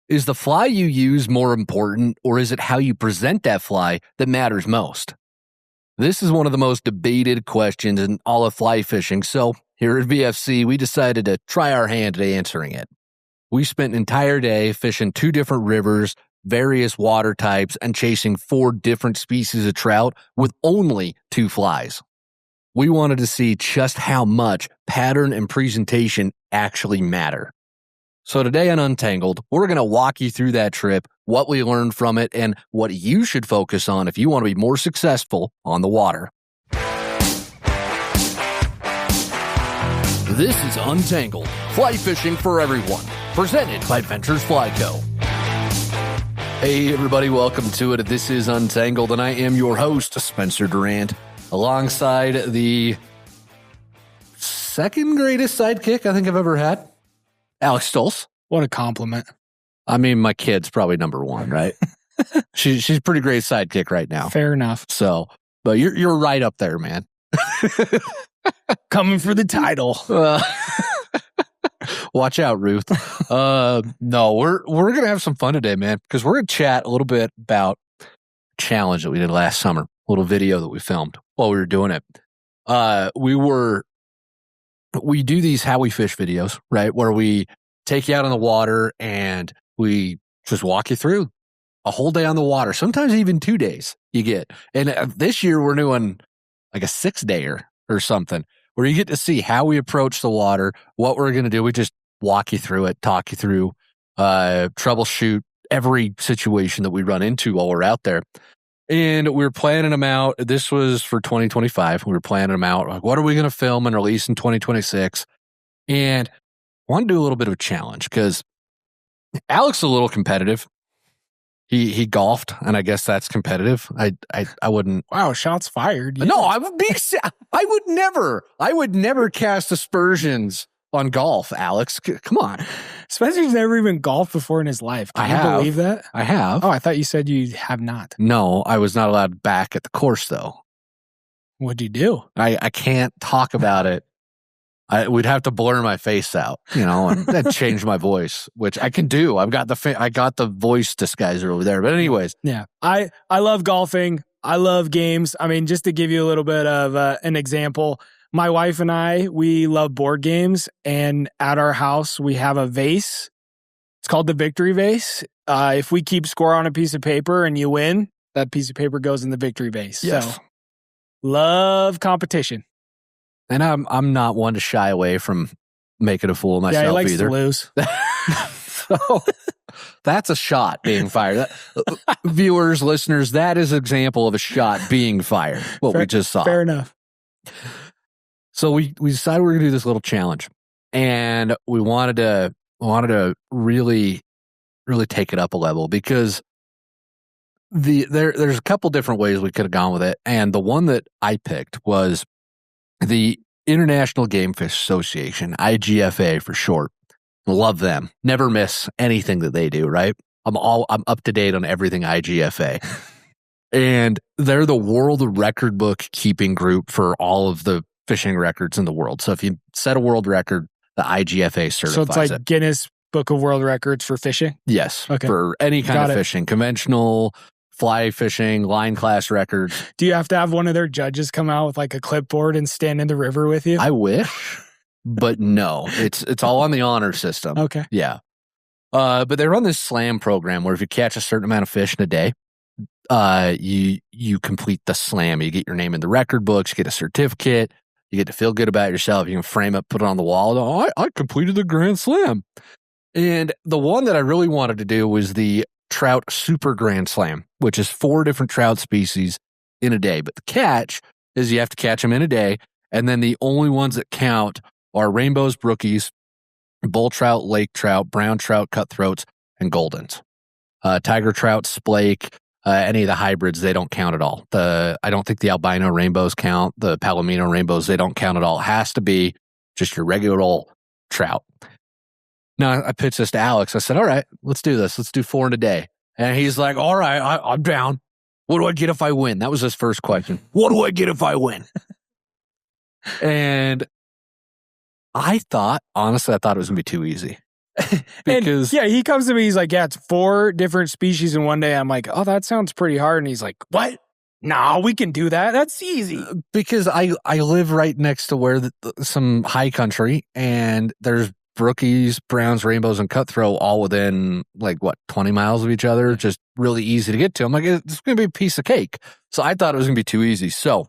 Is the fly you use more important, or is it how you present that fly that matters most? This is one of the most debated questions in all of fly fishing, so here at VFC, we decided to try our hand at answering it. We spent an entire day fishing 2 different rivers, various water types, and chasing 4 different species of trout with only 2 flies. We wanted to see just how much pattern and presentation actually matter. So today on Untangled, we're going to walk you through that trip, what we learned from it, and what you should focus on if you want to be more successful on the water. This is Untangled, fly fishing for everyone, presented by Ventures Fly Co. Hey everybody, welcome to it. This is Untangled, and I am your host, Spencer Durant, alongside the second greatest sidekick I think I've ever had, Alex Stolz. What a compliment. I mean, my kid's probably number 1, right? She's a pretty great sidekick right now. Fair enough. So, but you're right up there, man. Coming for the title. Watch out, Ruth. No, we're gonna have some fun today, man, because we're gonna chat a little bit about a challenge that we did last summer, a little video that we filmed while we were doing it. We do these how we fish videos, right? Where we take you out on the water and we just walk you through a whole day on the water, sometimes even 2 days you get. And this year we're doing like a 6-dayer or something where you get to see how we approach the water, what we're going to do. We just walk you through it, talk you through, troubleshoot every situation that we run into while we're out there. And we were planning them out. This was for 2025. We were planning them out. Like, what are we going to film and release in 2026? And I want to do a little bit of a challenge because Alex is a little competitive. He golfed, and I guess that's competitive. I wouldn't. Wow, shots fired. Yeah. No, I would never cast aspersions on golf, Alex. Come on. Spencer's never even golfed before in his life. Can you believe that? I have. Oh, I thought you said you have not. No, I was not allowed back at the course, though. What'd you do? I can't talk about it. We'd have to blur my face out, and change my voice, which I can do. I got the voice disguiser over there. But anyways. Yeah. I love golfing. I love games. I mean, just to give you a little bit of an example, my wife and I, we love board games, and at our house, we have a vase. It's called the victory vase. If we keep score on a piece of paper and you win, that piece of paper goes in the victory vase. Yes. So, love competition. And I'm not one to shy away from making a fool of myself he likes either. To lose. So, that's a shot being fired. Viewers, listeners, that is an example of a shot being fired, we just saw. Fair enough. So we decided we were going to do this little challenge, and we wanted to really, really take it up a level because there's a couple different ways we could have gone with it, and the one that I picked was the International Game Fish Association, IGFA for short. Love them. Never miss anything that they do. Right? I'm up to date on everything IGFA, and they're the world record book keeping group for all of the fishing records in the world. So if you set a world record, the IGFA certifies it. So it's like Guinness Book of World Records for fishing? Yes. Okay. For any kind of fishing, conventional, fly fishing, line class records. Do you have to have one of their judges come out with like a clipboard and stand in the river with you? I wish, but no. It's all on the honor system. Okay. Yeah. But they run this slam program where if you catch a certain amount of fish in a day, you complete the slam. You get your name in the record books, you get a certificate. You get to feel good about yourself. You can frame it, put it on the wall. Oh, I completed the Grand Slam. And the one that I really wanted to do was the Trout Super Grand Slam, which is 4 different trout species in a day. But the catch is you have to catch them in a day. And then the only ones that count are rainbows, brookies, bull trout, lake trout, brown trout, cutthroats, and goldens. Tiger trout, splake, any of the hybrids, they don't count at all. I don't think the albino rainbows count. The palomino rainbows, they don't count at all. It has to be just your regular old trout. Now, I pitched this to Alex. I said, all right, let's do this. Let's do 4 in a day. And he's like, all right, I'm down. What do I get if I win? That was his first question. What do I get if I win? And honestly, I thought it was going to be too easy. Because and, he comes to me. He's like, yeah, it's 4 different species in one day. I'm like, oh, that sounds pretty hard. And he's like, what? No, we can do that. That's easy. Because I live right next to where some high country, and there's brookies, browns, rainbows, and cutthroat all within 20 miles of each other. Just really easy to get to. I'm like, it's going to be a piece of cake. So I thought it was going to be too easy. So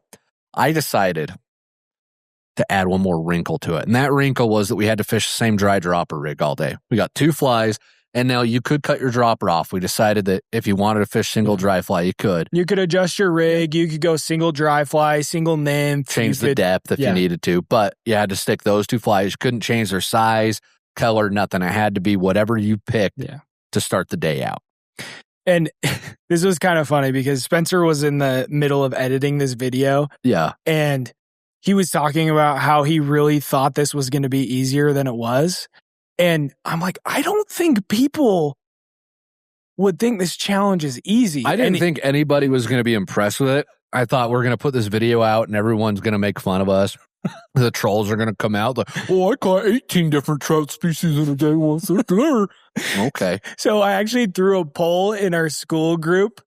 I decided to add one more wrinkle to it. And that wrinkle was that we had to fish the same dry dropper rig all day. We got 2 flies. And now you could cut your dropper off. We decided that if you wanted to fish single dry fly, you could. You could adjust your rig. You could go single dry fly, single nymph. Change the depth if you needed to. But you had to stick those 2 flies. You couldn't change their size, color, nothing. It had to be whatever you picked to start the day out. And this was kind of funny because Spencer was in the middle of editing this video. Yeah. And he was talking about how he really thought this was going to be easier than it was. And I'm like, I don't think people would think this challenge is easy. I didn't think anybody was going to be impressed with it. I thought we're going to put this video out and everyone's going to make fun of us. The trolls are going to come out like, oh, I caught 18 different trout species in a day once. Okay. So I actually threw a poll in our school group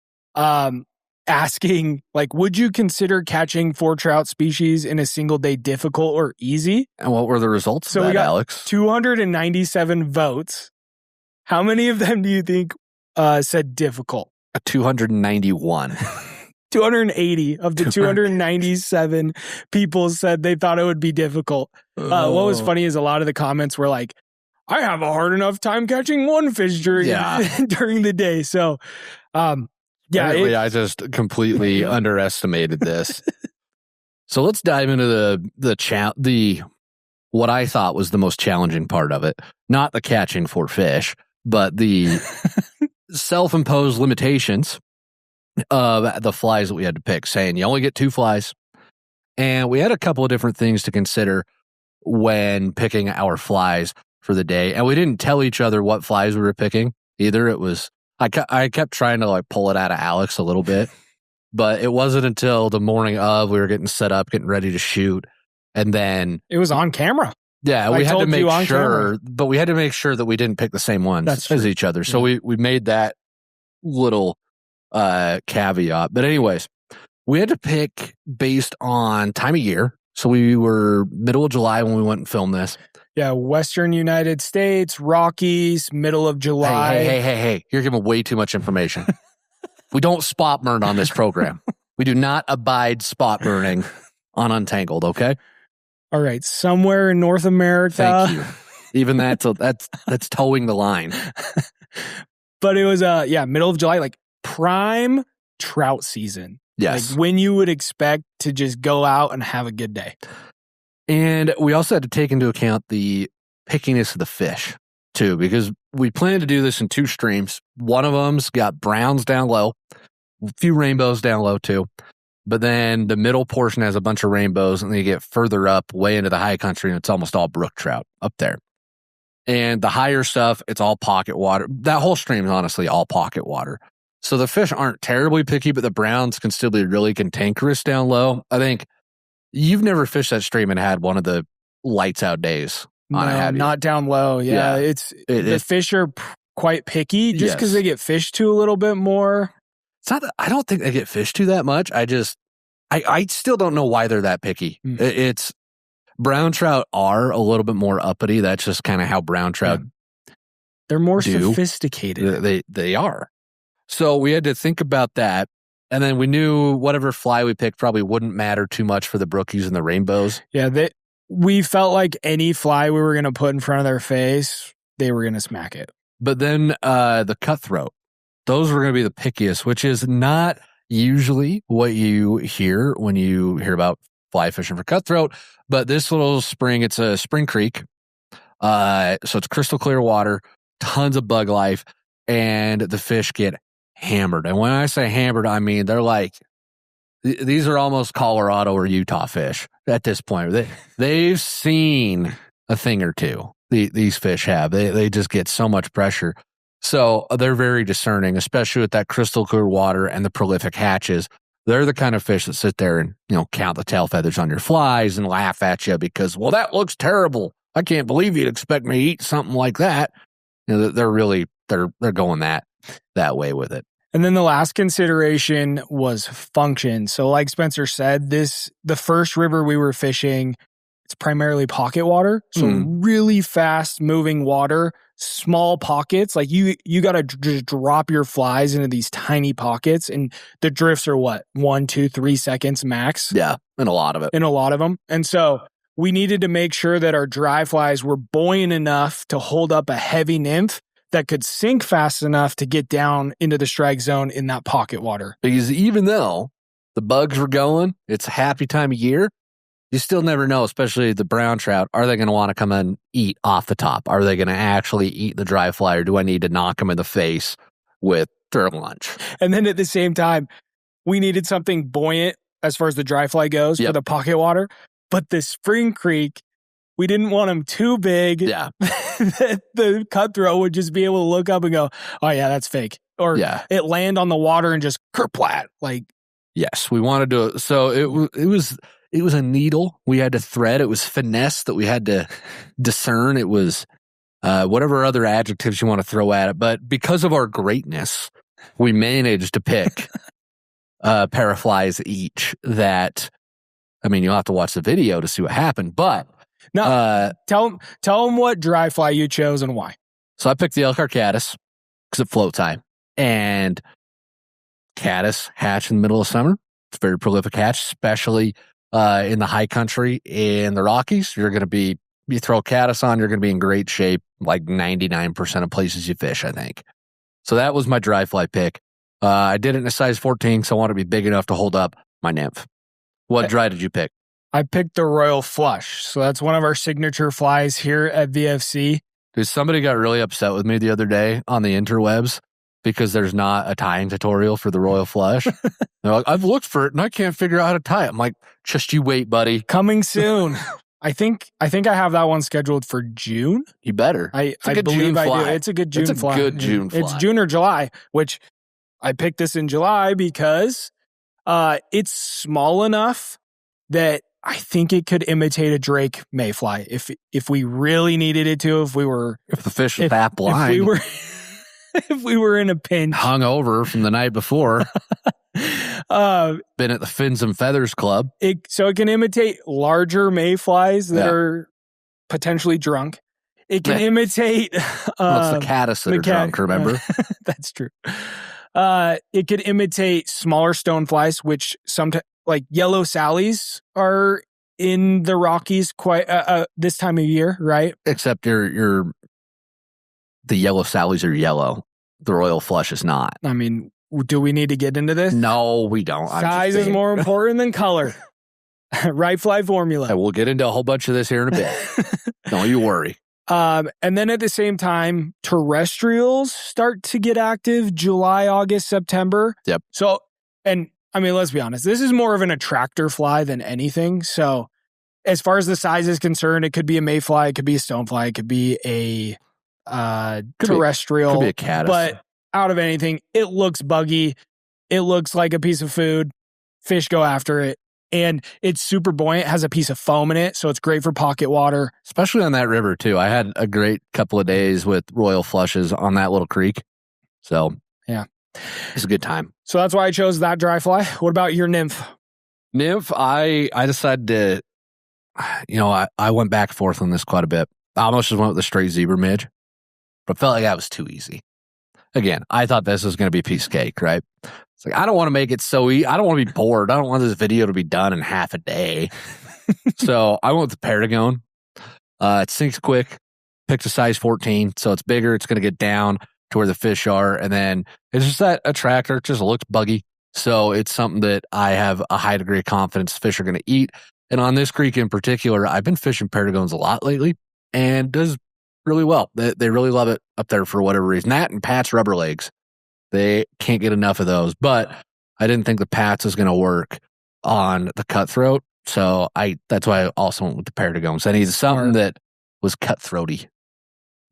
asking, would you consider catching 4 trout species in a single day difficult or easy? And what were the results of that, we got Alex? 297 votes. How many of them do you think said difficult? 291. 280 of the 297 people said they thought it would be difficult. What was funny is a lot of the comments were like, I have a hard enough time catching 1 fish during the day. So, I just completely underestimated this. So let's dive into the what I thought was the most challenging part of it. Not the catching 4 fish, but the self-imposed limitations of the flies that we had to pick, saying you only get 2 flies. And we had a couple of different things to consider when picking our flies for the day. And we didn't tell each other what flies we were picking either. It was I kept trying to pull it out of Alex a little bit, but it wasn't until the morning of we were getting set up, getting ready to shoot, and then it was on camera. Yeah, we had to make sure, but we had to make sure that we didn't pick the same ones as each other. So we made that little caveat. But anyways, we had to pick based on time of year. So we were middle of July when we went and filmed this. Yeah, Western United States, Rockies, middle of July. Hey. You're giving way too much information. We don't spot burn on this program. We do not abide spot burning on Untangled, okay? All right, somewhere in North America. Thank you. Even that's towing the line. But it was middle of July, prime trout season. Yes. When you would expect to just go out and have a good day. And we also had to take into account the pickiness of the fish, too, because we planned to do this in 2 streams. One of them's got browns down low, a few rainbows down low, too. But then the middle portion has a bunch of rainbows, and then you get further up, way into the high country, and it's almost all brook trout up there. And the higher stuff, it's all pocket water. That whole stream is honestly all pocket water. So the fish aren't terribly picky, but the browns can still be really cantankerous down low. I think you've never fished that stream and had one of the lights out days on it, have you? Not down low. Yeah. The fish are quite picky just because they get fished to a little bit more. It's not that, I don't think they get fished to that much. I still don't know why they're that picky. It's brown trout are a little bit more uppity. That's just kind of how brown trout they're more sophisticated. They are. So we had to think about that. And then we knew whatever fly we picked probably wouldn't matter too much for the brookies and the rainbows. Yeah, we felt like any fly we were going to put in front of their face, they were going to smack it. But then the cutthroat, those were going to be the pickiest, which is not usually what you hear when you hear about fly fishing for cutthroat. But this little spring, it's a spring creek. So it's crystal clear water, tons of bug life, and the fish get hammered. And when I say hammered, I mean they're these are almost Colorado or Utah fish at this point. They've seen a thing or two. These fish have. They just get so much pressure. So they're very discerning, especially with that crystal clear water and the prolific hatches. They're the kind of fish that sit there and count the tail feathers on your flies and laugh at you because, well, that looks terrible. I can't believe you'd expect me to eat something like that. they're going that way with it. And then the last consideration was function. So like Spencer said, the first river we were fishing, it's primarily pocket water. So really fast moving water, small pockets. Like you got to just drop your flies into these tiny pockets, and the drifts are what? 1, 2, 3 seconds max. Yeah. And a lot of them. And so we needed to make sure that our dry flies were buoyant enough to hold up a heavy nymph that could sink fast enough to get down into the strike zone in that pocket water. Because even though the bugs were going, it's a happy time of year, you still never know, especially the brown trout. Are they going to want to come and eat off the top? Are they going to actually eat the dry fly, or do I need to knock them in the face with their lunch? And then at the same time, we needed something buoyant as far as the dry fly goes for the pocket water. But the spring creek, we didn't want them too big. Yeah. That the cutthroat would just be able to look up and go, oh yeah, that's fake. Or it land on the water and just kerplat. Like, yes, we wanted to. So it was a needle we had to thread. It was finesse that we had to discern. It was whatever other adjectives you want to throw at it. But because of our greatness, we managed to pick a pair of flies each that, I mean, you'll have to watch the video to see what happened. But now, tell them what dry fly you chose and why. So I picked the Elkhart caddis because it floats high. And caddis hatch in the middle of summer. It's a very prolific hatch, especially in the high country in the Rockies. You throw caddis on, you're going to be in great shape, like 99% of places you fish, I think. So that was my dry fly pick. I did it in a size 14, so I want to be big enough to hold up my nymph. What dry did you pick? I picked the Royal Flush. So that's one of our signature flies here at VFC. Dude, somebody got really upset with me the other day on the interwebs because there's not a tying tutorial for the Royal Flush. They're like, I've looked for it and I can't figure out how to tie it. I'm like, just you wait, buddy. Coming soon. I think I have that one scheduled for June. You better. I believe I do. It's a good June fly. It's a good June fly. It's June or July, which I picked this in July because it's small enough that I think it could imitate a Drake mayfly if we really needed it to. If the fish was that blind, if we were in a pinch, hung over from the night before, been at the Fins and Feathers Club, so it can imitate larger mayflies that are potentially drunk. It can imitate. Well, it's the caddis that are drunk. Remember, that's true. It could imitate smaller stoneflies, which sometimes, like yellow sallies, are in the Rockies quite this time of year, right? Except the yellow sallies are yellow. The Royal Flush is not. I mean, do we need to get into this? No, we don't. Size is more important than color. Right fly formula. We'll get into a whole bunch of this here in a bit. Don't you worry. And then at the same time, terrestrials start to get active July, August, September. Yep. So, and I mean, let's be honest, this is more of an attractor fly than anything. So as far as the size is concerned, it could be a mayfly, it could be a stonefly, it could be a terrestrial. Could be a caddis. But out of anything, it looks buggy. It looks like a piece of food. Fish go after it. And it's super buoyant, has a piece of foam in it, so it's great for pocket water. Especially on that river, too. I had a great couple of days with Royal Flushes on that little creek. So, yeah. It's a good time. So that's why I chose that dry fly. What about your nymph? Nymph, I decided to, I went back and forth on this quite a bit. I almost just went with the straight zebra midge, but felt like that was too easy. Again, I thought this was going to be a piece of cake, right? It's like, I don't want to make it so easy. I don't want to be bored. I don't want this video to be done in half a day. So I went with the Perdigon. It sinks quick, picks a size 14, so it's bigger. It's going to get down to where the fish are. And then it's just that attractor. It just looks buggy. So it's something that I have a high degree of confidence fish are going to eat. And on this creek in particular, I've been fishing Perdigons a lot lately and does really well. They really love it up there for whatever reason. That and Pat's rubber legs. They can't get enough of those. But I didn't think the Pat's was going to work on the cutthroat. So that's why I also went with the Perdigons. I needed something that was cutthroaty.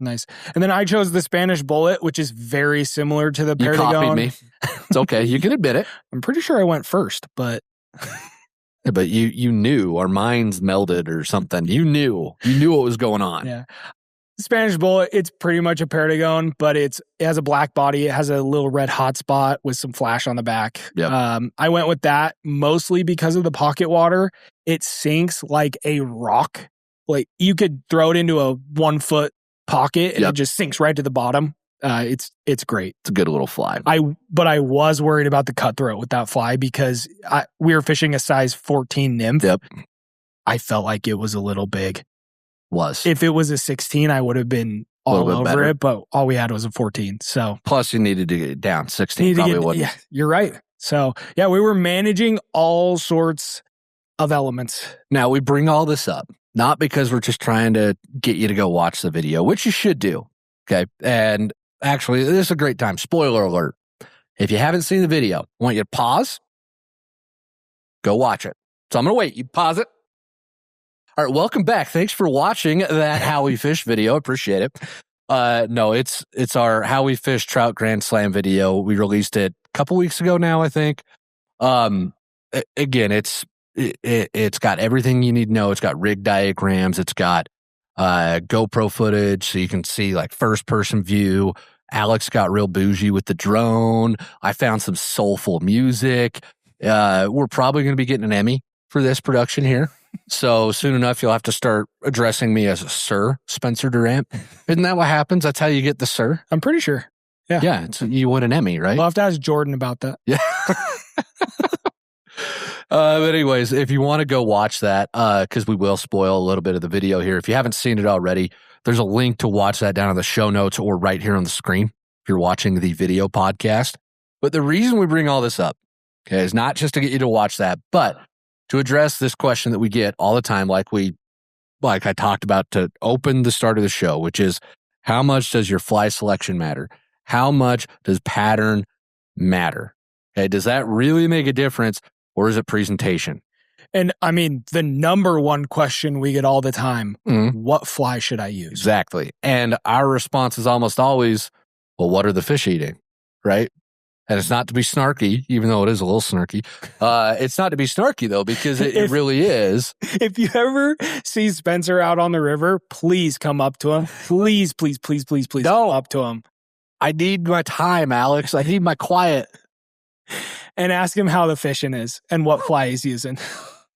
Nice. And then I chose the Spanish Bullet, which is very similar to the Perdigon. You copied me. It's okay. You can admit it. I'm pretty sure I went first, but... But you knew. Our minds melded or something. You knew what was going on. Yeah. Spanish bullet, it's pretty much a perdigon, but it has a black body. It has a little red hot spot with some flash on the back. Yep. I went with that mostly because of the pocket water. It sinks like a rock. Like you could throw it into a 1 foot pocket and it just sinks right to the bottom. It's great. It's a good little fly. But I was worried about the cutthroat with that fly because we were fishing a size 14 nymph. Yep. I felt like it was a little big. If it was a 16, I would have been all over better. It, but all we had was a 14. So plus you needed to get it down. 16 probably wouldn't. Yeah, you're right. So yeah, we were managing all sorts of elements. Now we bring all this up, not because we're just trying to get you to go watch the video, which you should do. Okay. And actually, this is a great time. Spoiler alert. If you haven't seen the video, I want you to pause, go watch it. So I'm going to wait. You pause it. All right, welcome back. Thanks for watching that How We Fish video. Appreciate it. No, it's our How We Fish Trout Grand Slam video. We released it a couple weeks ago now, I think. Again, it's got everything you need to know. It's got rig diagrams. It's got GoPro footage, so you can see like first person view. Alex got real bougie with the drone. I found some soulful music. We're probably going to be getting an Emmy for this production here. So soon enough, you'll have to start addressing me as Sir Spencer Durant. Isn't that what happens? That's how you get the Sir? I'm pretty sure. Yeah. Yeah. You win an Emmy, right? We'll have to ask Jordan about that. Yeah. But anyways, if you want to go watch that, because we will spoil a little bit of the video here. If you haven't seen it already, there's a link to watch that down in the show notes or right here on the screen if you're watching the video podcast. But the reason we bring all this up, okay, is not just to get you to watch that, but to address this question that we get all the time, like I talked about to open the start of the show, which is how much does your fly selection matter? How much does pattern matter? Okay, does that really make a difference, or is it presentation? And I mean, the number one question we get all the time, what fly should I use? Exactly. And our response is almost always, well, what are the fish eating? Right? And it's not to be snarky, even though it is a little snarky. It's not to be snarky, though, because it really is. If you ever see Spencer out on the river, please come up to him. Please come up to him. I need my time, Alex. I need my quiet. And ask him how the fishing is and what fly he's using.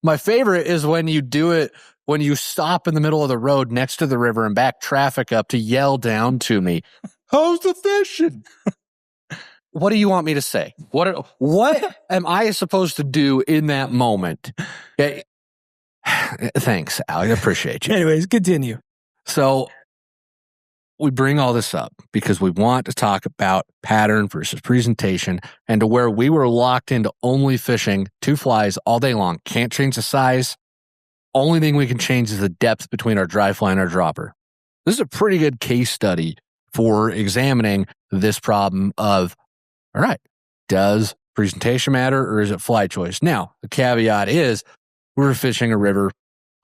My favorite is when you do it, when you stop in the middle of the road next to the river and back traffic up to yell down to me, how's the fishing? What do you want me to say? What am I supposed to do in that moment? Okay. Thanks, Alex. I appreciate you. Anyways, continue. So we bring all this up because we want to talk about pattern versus presentation, and to where we were locked into only fishing 2 flies all day long. Can't change the size. Only thing we can change is the depth between our dry fly and our dropper. This is a pretty good case study for examining this problem of, all right, does presentation matter or is it fly choice? Now, the caveat is we're fishing a river,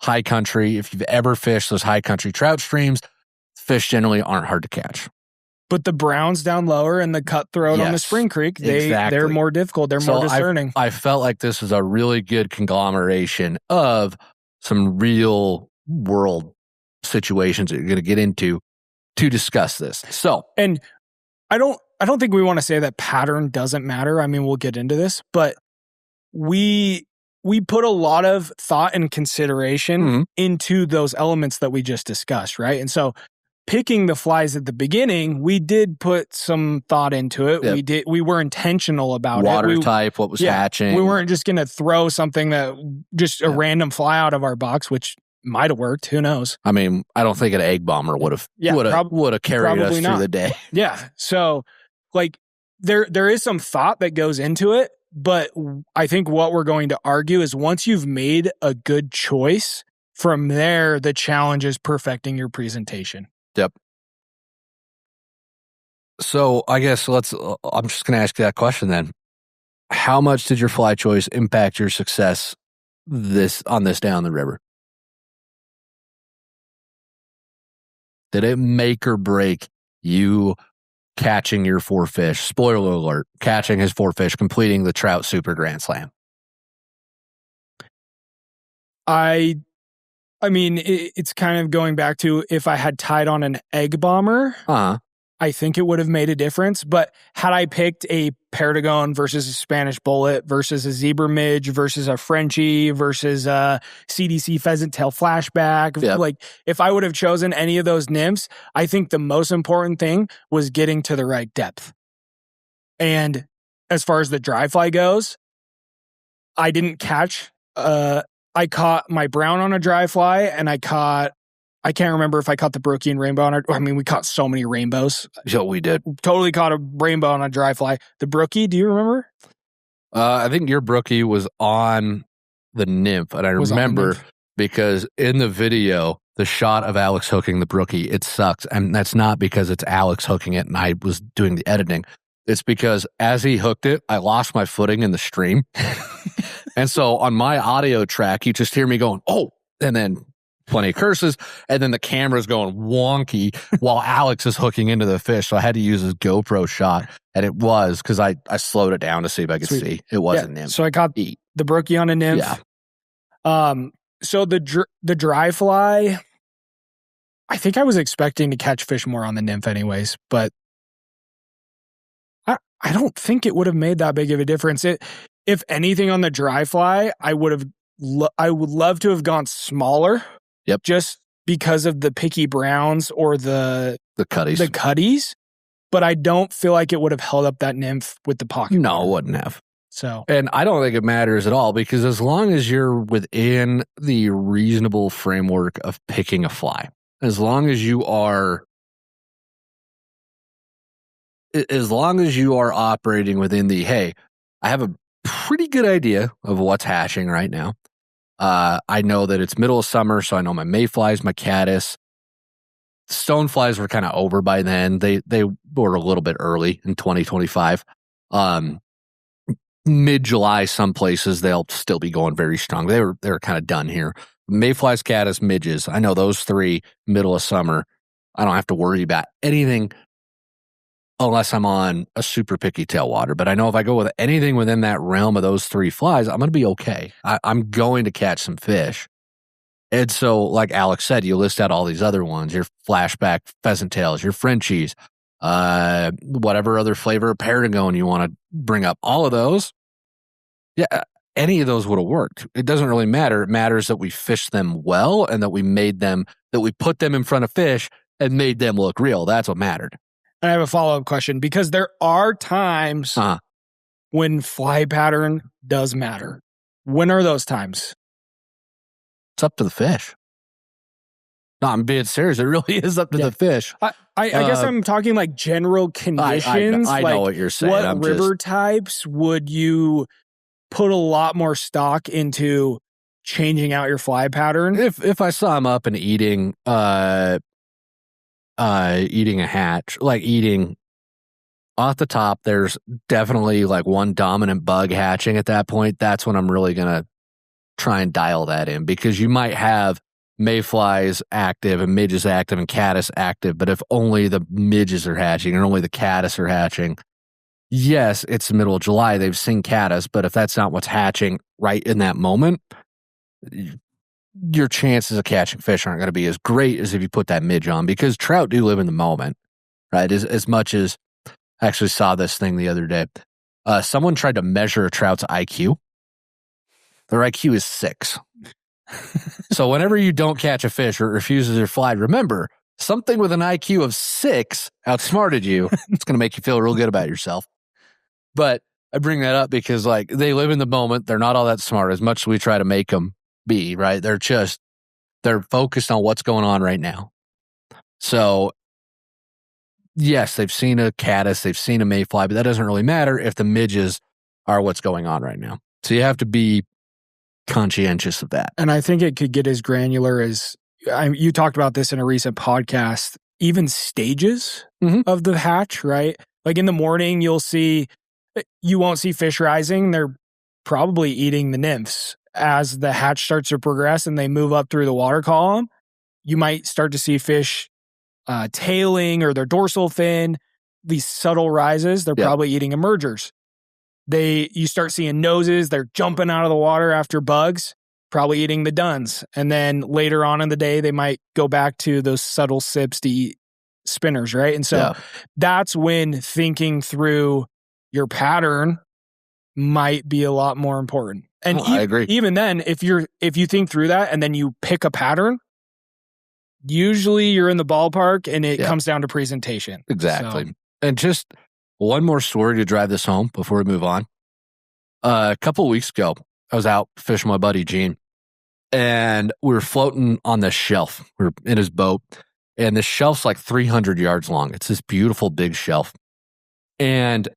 high country. If you've ever fished those high country trout streams, fish generally aren't hard to catch. But the browns down lower and the cutthroat on the Spring Creek, they're more difficult. They're more discerning. I felt like this is a really good conglomeration of some real world situations that you're going to get into to discuss this. So, and I don't think we want to say that pattern doesn't matter. I mean, we'll get into this, but we put a lot of thought and consideration into those elements that we just discussed, right? And so picking the flies at the beginning, we did put some thought into it. Yep. We were intentional about water type, what was hatching. We weren't just going to throw something that just a random fly out of our box, which might have worked. Who knows? I mean, I don't think an egg bomber would have carried us through the day. Yeah. So like there is some thought that goes into it, but I think what we're going to argue is once you've made a good choice, from there, the challenge is perfecting your presentation. Yep. So I guess I'm just going to ask you that question then. How much did your fly choice impact your success on this down the river? Did it make or break you catching your 4 fish? Spoiler alert, catching his 4 fish, completing the Trout Super Grand Slam. I I mean, it's kind of going back to if I had tied on an egg bomber, I think it would have made a difference. But had I picked a Perdigon versus a Spanish bullet versus a zebra midge versus a Frenchie versus a CDC pheasant tail flashback, like if I would have chosen any of those nymphs, I think the most important thing was getting to the right depth. And as far as the dry fly goes, I didn't catch. I caught my brown on a dry fly, and I can't remember if I caught the brookie and rainbow on it. I mean, we caught so many rainbows. Yeah, we did. Totally caught a rainbow on a dry fly. The brookie, do you remember? I think your brookie was on the nymph, and I remember because in the video, the shot of Alex hooking the brookie, it sucks. And that's not because it's Alex hooking it and I was doing the editing. It's because as he hooked it, I lost my footing in the stream. And so on my audio track, you just hear me going, oh, and then plenty of curses. And then the camera's going wonky while Alex is hooking into the fish. So I had to use his GoPro shot. And it was because I slowed it down to see if I could see. It wasn't nymph. So I caught the brookie on a nymph. Yeah. So the dry fly, I think I was expecting to catch fish more on the nymph anyways, but I don't think it would have made that big of a difference. If anything on the dry fly, I would love to have gone smaller. Yep. Just because of the picky browns or the cutties. But I don't feel like it would have held up that nymph with the pocket. No, it wouldn't have. So, and I don't think it matters at all because as long as you're within the reasonable framework of picking a fly, as long as you are operating within the, hey, I have a pretty good idea of what's hatching right now. I know that it's middle of summer, so I know my mayflies, my caddis. Stoneflies were kind of over by then. They were a little bit early in 2025. Mid-July, some places they'll still be going very strong. They were kind of done here. Mayflies, caddis, midges. I know those three. Middle of summer, I don't have to worry about anything unless I'm on a super picky tailwater. But I know if I go with anything within that realm of those three flies, I'm going to be okay. I'm going to catch some fish. And so, like Alex said, you list out all these other ones, your flashback pheasant tails, your Frenchies, whatever other flavor of Perdigon you want to bring up, all of those. Yeah, any of those would have worked. It doesn't really matter. It matters that we fished them well and that we put them in front of fish and made them look real. That's what mattered. I have a follow-up question because there are times when fly pattern does matter. When are those times? It's up to the fish. No, I'm being serious. It really is up to the fish. I guess I'm talking like general conditions. I know what you're saying. What river types would you put a lot more stock into changing out your fly pattern? If I saw him up and eating a hatch, like eating off the top, there's definitely like one dominant bug hatching at that point. That's when I'm really going to try and dial that in because you might have mayflies active and midges active and caddis active, but if only the midges are hatching or only the caddis are hatching, yes, it's the middle of July. They've seen caddis, but if that's not what's hatching right in that moment, your chances of catching fish aren't going to be as great as if you put that midge on because trout do live in the moment, right? As much as I actually saw this thing the other day. Someone tried to measure a trout's IQ. Their IQ is 6. So whenever you don't catch a fish or it refuses your fly, remember, something with an IQ of 6 outsmarted you. It's going to make you feel real good about yourself. But I bring that up because like they live in the moment. They're not all that smart as much as we try to make them be, right? They're focused on what's going on right now. So yes, they've seen a caddis, they've seen a mayfly, but that doesn't really matter if the midges are what's going on right now. So you have to be conscientious of that. And I think it could get as granular as you talked about this in a recent podcast, even stages of the hatch, right? Like in the morning, you won't see fish rising. They're probably eating the nymphs. As the hatch starts to progress and they move up through the water column, you might start to see fish tailing or their dorsal fin, these subtle rises. They're probably eating emergers. You start seeing noses. They're jumping out of the water after bugs. probably eating the duns. And then later on in the day, they might go back to those subtle sips to eat spinners, right? And so that's when thinking through your pattern might be a lot more important. And I agree. Even then, if you think through that and then you pick a pattern, usually you're in the ballpark, and it comes down to presentation. Exactly. So. And just one more story to drive this home before we move on. A couple of weeks ago, I was out fishing with my buddy Gene, and we were floating on this shelf. We were in his boat, and the shelf's like 300 yards long. It's this beautiful big shelf. And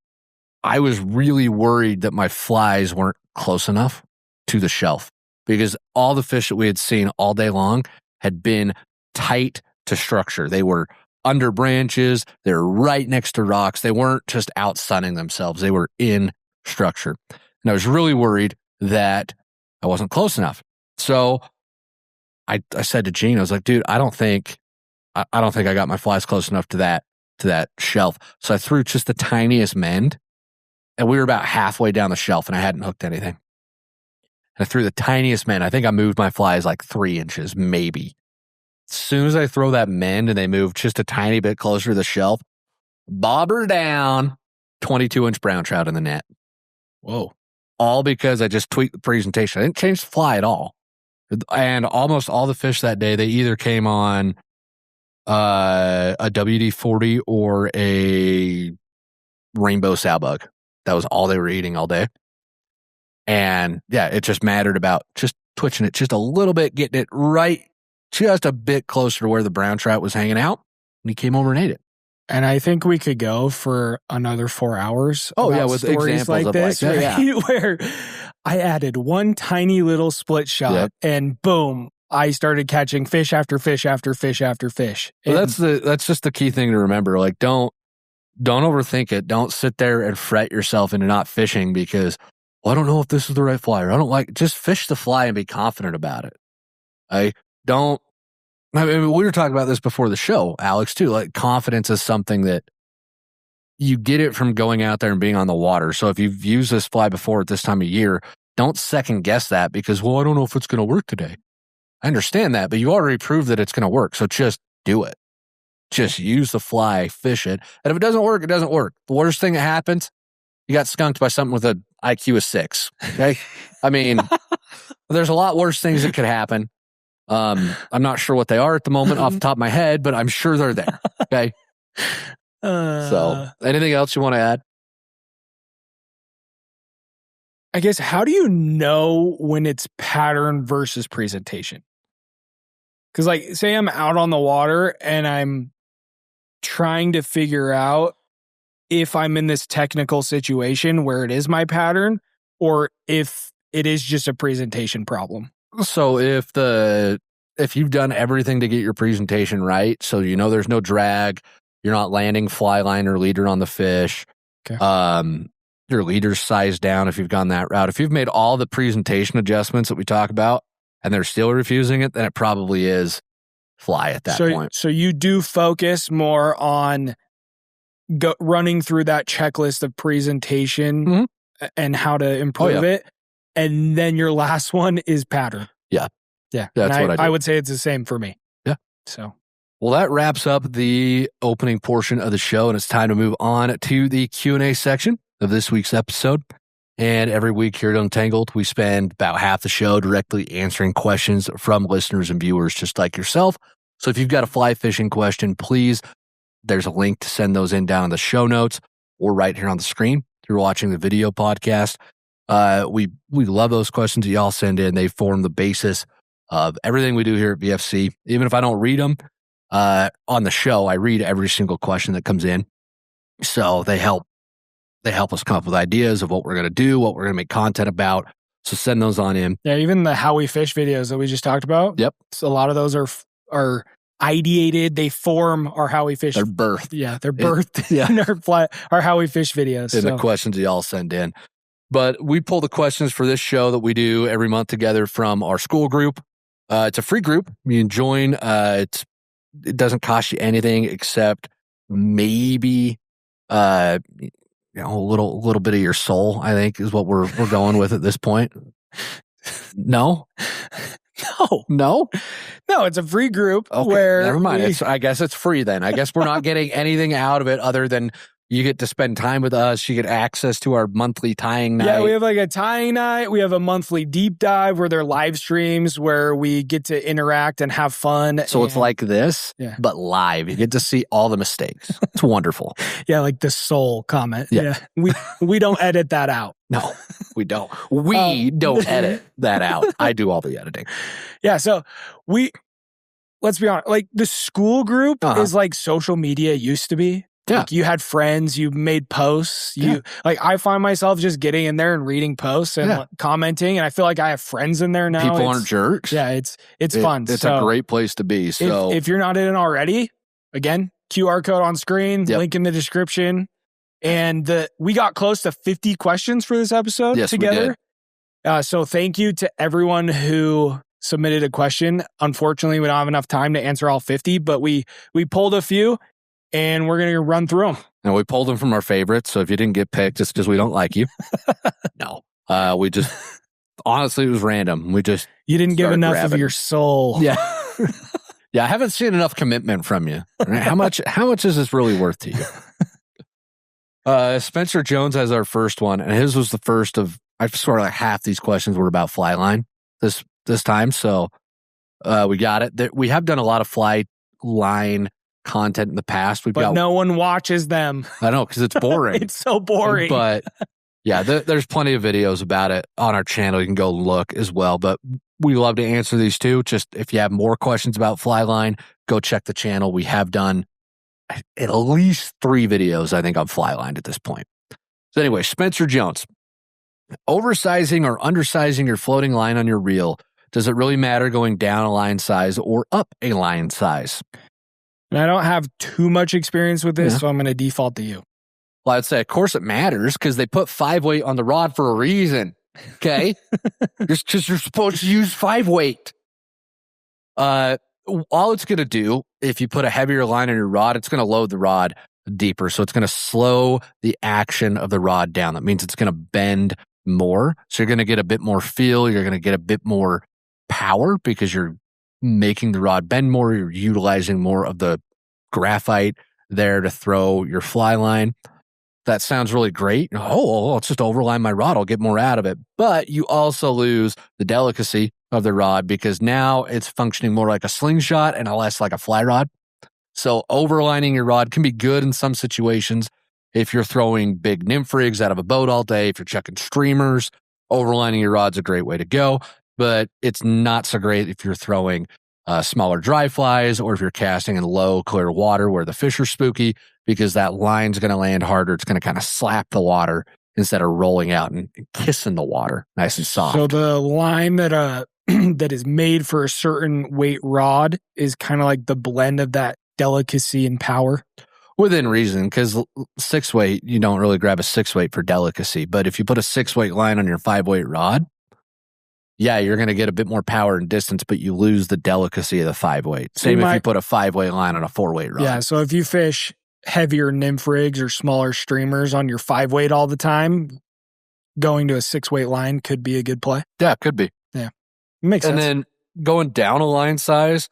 I was really worried that my flies weren't close enough to the shelf, because all the fish that we had seen all day long had been tight to structure. They were under branches. They were right next to rocks. They weren't just out sunning themselves. They were in structure. And I was really worried that I wasn't close enough. So I said to Gene, I was like, dude, I don't think I got my flies close enough to that shelf. So I threw just the tiniest mend, and we were about halfway down the shelf, and I hadn't hooked anything. And I threw the tiniest mend. I think I moved my flies like 3 inches, maybe. As soon as I throw that mend and they move just a tiny bit closer to the shelf, bobber down, 22-inch brown trout in the net. Whoa. All because I just tweaked the presentation. I didn't change the fly at all. And almost all the fish that day, they either came on a WD-40 or a rainbow sow bug. That was all they were eating all day. And yeah, it just mattered about just twitching it just a little bit, getting it right just a bit closer to where the brown trout was hanging out. And he came over and ate it. And I think we could go for another 4 hours. Oh, yeah, with examples like this, like that, right? Where I added one tiny little split shot, and boom, I started catching fish after fish after fish after fish. Well, that's just the key thing to remember. Like, don't overthink it. Don't sit there and fret yourself into not fishing because, well, I don't know if this is the right fly, or I don't like. Just fish the fly and be confident about it. I mean, we were talking about this before the show, Alex, too. Like, confidence is something that you get it from going out there and being on the water. So if you've used this fly before at this time of year, don't second guess that because, well, I don't know if it's going to work today. I understand that, but you already proved that it's going to work. So just do it. Just use the fly, fish it. And if it doesn't work, it doesn't work. The worst thing that happens, you got skunked by something with an IQ of 6. Okay. I mean, there's a lot worse things that could happen. I'm not sure what they are at the moment off the top of my head, but I'm sure they're there. Okay. So anything else you want to add? I guess, how do you know when it's pattern versus presentation? Because, like, say I'm out on the water and I'm trying to figure out if I'm in this technical situation where it is my pattern or if it is just a presentation problem. So if you've done everything to get your presentation right, so you know there's no drag, you're not landing fly line or leader on the fish, your leader's sized down if you've gone that route. If you've made all the presentation adjustments that we talk about and they're still refusing it, then it probably is fly at that point. So you do focus more on running through that checklist of presentation and how to improve it. And then your last one is pattern. Yeah. Yeah. That's what I do. I would say it's the same for me. Yeah. So. Well, that wraps up the opening portion of the show, and it's time to move on to the Q&A section of this week's episode. And every week here at Untangled, we spend about half the show directly answering questions from listeners and viewers just like yourself. So if you've got a fly fishing question, please, there's a link to send those in down in the show notes or right here on the screen if you're watching the video podcast. We love those questions that y'all send in. They form the basis of everything we do here at VFC. Even if I don't read them on the show, I read every single question that comes in. So they help us come up with ideas of what we're going to do, what we're going to make content about. So send those on in. Yeah, even the how we fish videos that we just talked about. Yep. So a lot of those are ideated. They form our how we fish. They're birthed. Yeah, they're birthed in our how we fish videos. And the questions that y'all send in. But we pull the questions for this show that we do every month together from our school group. It's a free group. You can join. It doesn't cost you anything except maybe a little bit of your soul, I think, is what we're going with at this point. No? No, it's a free group. Okay, where never mind. I guess it's free then. I guess we're not getting anything out of it other than you get to spend time with us. You get access to our monthly tying night. Yeah, we have like a tying night. We have a monthly deep dive where they're live streams where we get to interact and have fun. So it's like this, but live. You get to see all the mistakes. It's wonderful. Yeah, like the soul comment. Yeah. We don't edit that out. No, we don't. We don't edit that out. I do all the editing. Yeah, so let's be honest, like the school group is like social media used to be. Yeah. Like you had friends, you made posts. Like I find myself just getting in there and reading posts and commenting, and I feel like I have friends in there now. People aren't jerks. Yeah, it's fun. It's a great place to be. So if you're not in already, again, QR code on screen, link in the description. And we got close to 50 questions for this episode together. We did. So thank you to everyone who submitted a question. Unfortunately, we don't have enough time to answer all 50, but we pulled a few. And we're going to run through them. And we pulled them from our favorites. So if you didn't get picked, it's because we don't like you. No. We just, honestly, it was random. You didn't give enough of your soul. Yeah. Yeah. I haven't seen enough commitment from you. Right? How much is this really worth to you? Spencer Jones has our first one. And his was the first of, I swear like half these questions were about fly line this time. So we got it. We have done a lot of fly line content in the past. But no one watches them. I know, because it's boring. It's so boring. But yeah, there's plenty of videos about it on our channel. You can go look as well. But we love to answer these too. Just if you have more questions about fly line, go check the channel. We have done at least 3 videos, I think, on fly line at this point. So anyway, Spencer Jones. Oversizing or undersizing your floating line on your reel. Does it really matter going down a line size or up a line size? And I don't have too much experience with this, so I'm going to default to you. Well, I'd say, of course it matters because they put 5-weight on the rod for a reason. Okay? Just because you're supposed to use 5-weight. All it's going to do, if you put a heavier line on your rod, it's going to load the rod deeper. So it's going to slow the action of the rod down. That means it's going to bend more. So you're going to get a bit more feel. You're going to get a bit more power because you're making the rod bend more. You're utilizing more of the graphite there to throw your fly line. That sounds really great. Oh, I'll just overline my rod. I'll get more out of it. But you also lose the delicacy of the rod because now it's functioning more like a slingshot and less like a fly rod. So overlining your rod can be good in some situations. If you're throwing big nymph rigs out of a boat all day, if you're chucking streamers, overlining your rod's a great way to go. But it's not so great if you're throwing smaller dry flies or if you're casting in low, clear water where the fish are spooky, because that line's going to land harder. It's going to kind of slap the water instead of rolling out and kissing the water nice and soft. So the line that that is made for a certain weight rod is kind of like the blend of that delicacy and power? Within reason, because 6-weight, you don't really grab a 6-weight for delicacy. But if you put a 6-weight line on your 5-weight rod, yeah, you're going to get a bit more power and distance, but you lose the delicacy of the 5-weight. Same if you put a 5-weight line on a 4-weight rod. Yeah, so if you fish heavier nymph rigs or smaller streamers on your 5-weight all the time, going to a 6-weight line could be a good play. Yeah, it could be. Yeah, makes sense. And then going down a line size,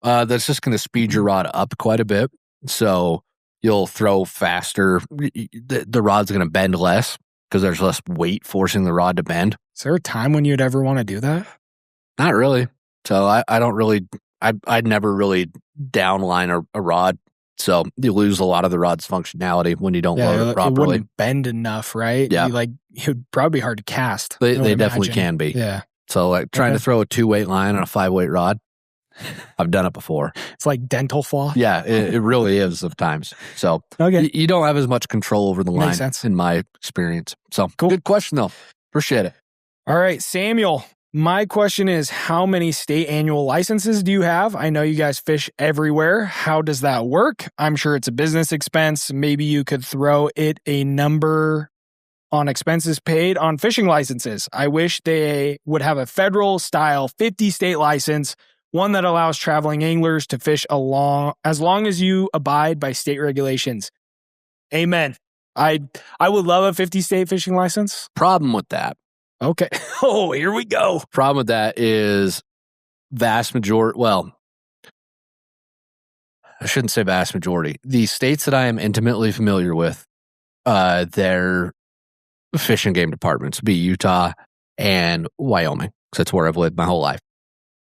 that's just going to speed your rod up quite a bit. So you'll throw faster. The rod's going to bend less because there's less weight forcing the rod to bend. Is there a time when you'd ever want to do that? Not really. So I don't really, I'd never really downline a rod. So you lose a lot of the rod's functionality when you don't load it properly. It wouldn't bend enough, right? Yeah. It would probably be hard to cast. They definitely can be. Yeah. So like trying to throw a 2-weight line on a 5-weight rod, I've done it before. It's like dental floss. Yeah, it really is sometimes. So you don't have as much control over the line. Makes sense. In my experience. So cool. Good question though. Appreciate it. All right, Samuel. My question is, how many state annual licenses do you have? I know you guys fish everywhere. How does that work? I'm sure it's a business expense. Maybe you could throw it a number on expenses paid on fishing licenses. I wish they would have a federal style 50-state license, one that allows traveling anglers to fish as long as you abide by state regulations. Amen. I would love a 50-state fishing license. Problem with that. Okay. Oh, here we go. Problem with that is vast majority. Well, I shouldn't say vast majority. The states that I am intimately familiar with, their fish and game departments, be Utah and Wyoming, because that's where I've lived my whole life.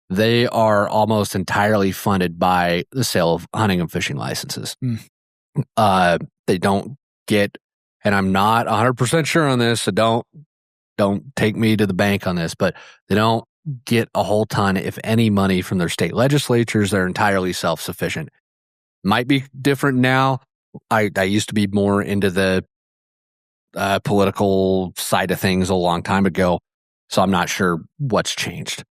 They are almost entirely funded by the sale of hunting and fishing licenses. They don't get, and I'm not 100% sure on this, so don't take me to the bank on this, but they don't get a whole ton, if any, money from their state legislatures. They're entirely self-sufficient. Might be different now. I used to be more into the political side of things a long time ago, so I'm not sure what's changed.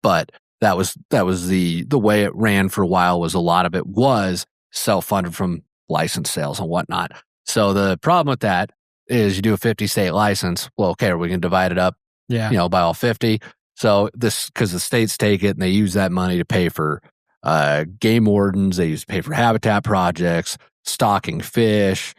But that was the way it ran for a while. Was a lot of it was self-funded from license sales and whatnot. So the problem with that is you do a 50 state license. Well, okay, we can divide it up, by all 50. So this, because the states take it and they use that money to pay for game wardens. They use to pay for habitat projects, stocking fish,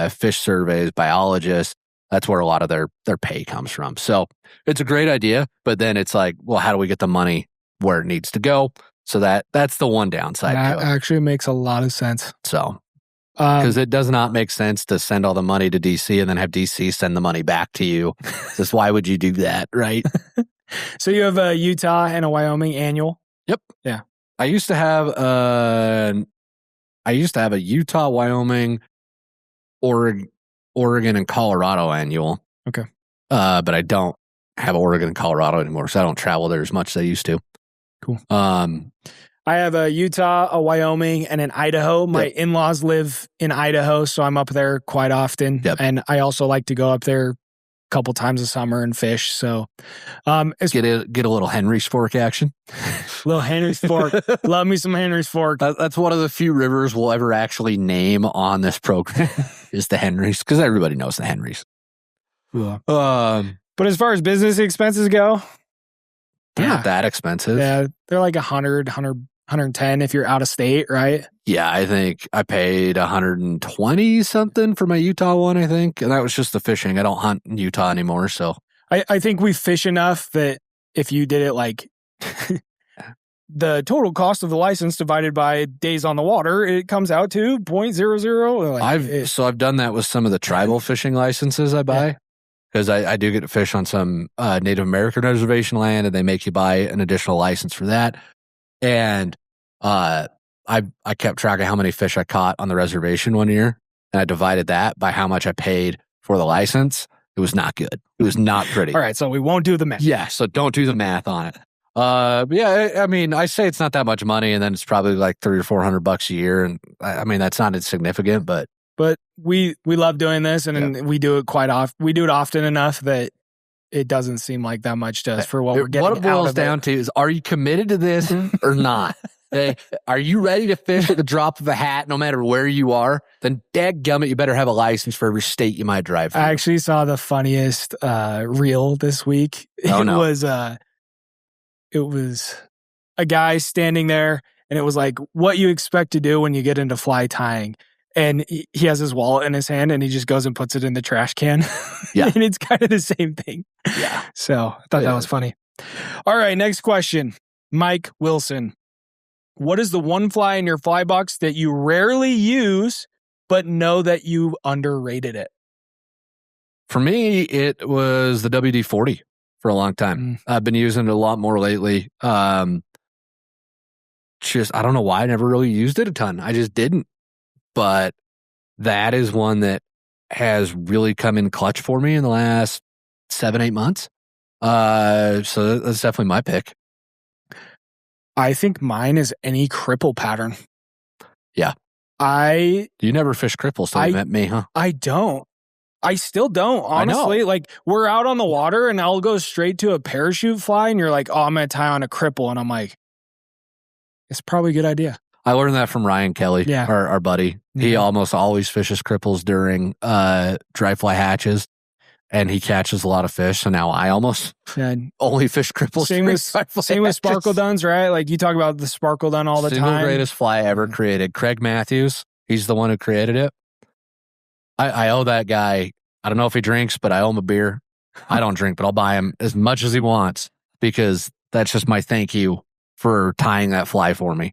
fish surveys, biologists. That's where a lot of their pay comes from. So it's a great idea, but then it's like, well, how do we get the money where it needs to go? So that's the one downside. That actually makes a lot of sense. So, because it does not make sense to send all the money to DC and then have DC send the money back to you. Just why would you do that, right? So you have a Utah and a Wyoming annual? Yep. Yeah. I used to have a Utah, Wyoming, Oregon, and Colorado annual. Okay. But I don't have Oregon and Colorado anymore, so I don't travel there as much as I used to. Cool. I have a Utah, a Wyoming, and an Idaho. My in-laws live in Idaho, so I'm up there quite often. Yep. And I also like to go up there a couple times a summer and fish. So get a little Henry's Fork action. Little Henry's Fork. Love me some Henry's Fork. That's one of the few rivers we'll ever actually name on this program is the Henrys, because everybody knows the Henrys. Yeah. But as far as business expenses go, they're not that expensive. Yeah, they're like 110 if you're out of state, right? Yeah, I think I paid 120 something for my Utah one, I think. And that was just the fishing. I don't hunt in Utah anymore, so. I think we fish enough that if you did it like the total cost of the license divided by days on the water, it comes out to 0.00. So I've done that with some of the tribal fishing licenses I buy. Because I do get to fish on some Native American reservation land, and they make you buy an additional license for that. And I kept track of how many fish I caught on the reservation one year, and I divided that by how much I paid for the license. It was not good. It was not pretty. All right, so we won't do the math. Yeah, so don't do the math on it. Yeah, I mean, I say it's not that much money, and then it's probably like $300 or $400 a year, and I mean that's not insignificant, but we love doing this, and we do it quite often. We do it often enough that it doesn't seem like that much to us for what we're getting. What it boils down to is, are you committed to this or not? Hey, are you ready to fish at the drop of a hat, no matter where you are? Then dadgummit, you better have a license for every state you might drive through. I actually saw the funniest reel this week. Oh, no. It was a guy standing there, and it was like what you expect to do when you get into fly tying. And he has his wallet in his hand, and he just goes and puts it in the trash can. Yeah. And it's kind of the same thing. Yeah. So I thought that was funny. All right, next question. Mike Wilson. What is the one fly in your fly box that you rarely use, but know that you underrated it? For me, it was the WD-40 for a long time. I've been using it a lot more lately. I don't know why I never really used it a ton. I just didn't. But that is one that has really come in clutch for me in the last 7-8 months. So that's definitely my pick. I think mine is any cripple pattern. Yeah. You never fish cripples till you met me, huh? I don't. I still don't, honestly. Like, we're out on the water, and I'll go straight to a parachute fly, and you're like, oh, I'm going to tie on a cripple. And I'm like, it's probably a good idea. I learned that from Ryan Kelly, our buddy. He almost always fishes cripples during dry fly hatches, and he catches a lot of fish. So now I almost only fish cripples. Same with sparkle duns, right? Like you talk about the sparkle dun all the time. Single greatest fly ever created. Craig Matthews, he's the one who created it. I owe that guy, I don't know if he drinks, but I owe him a beer I don't drink, but I'll buy him as much as he wants because that's just my thank you for tying that fly for me.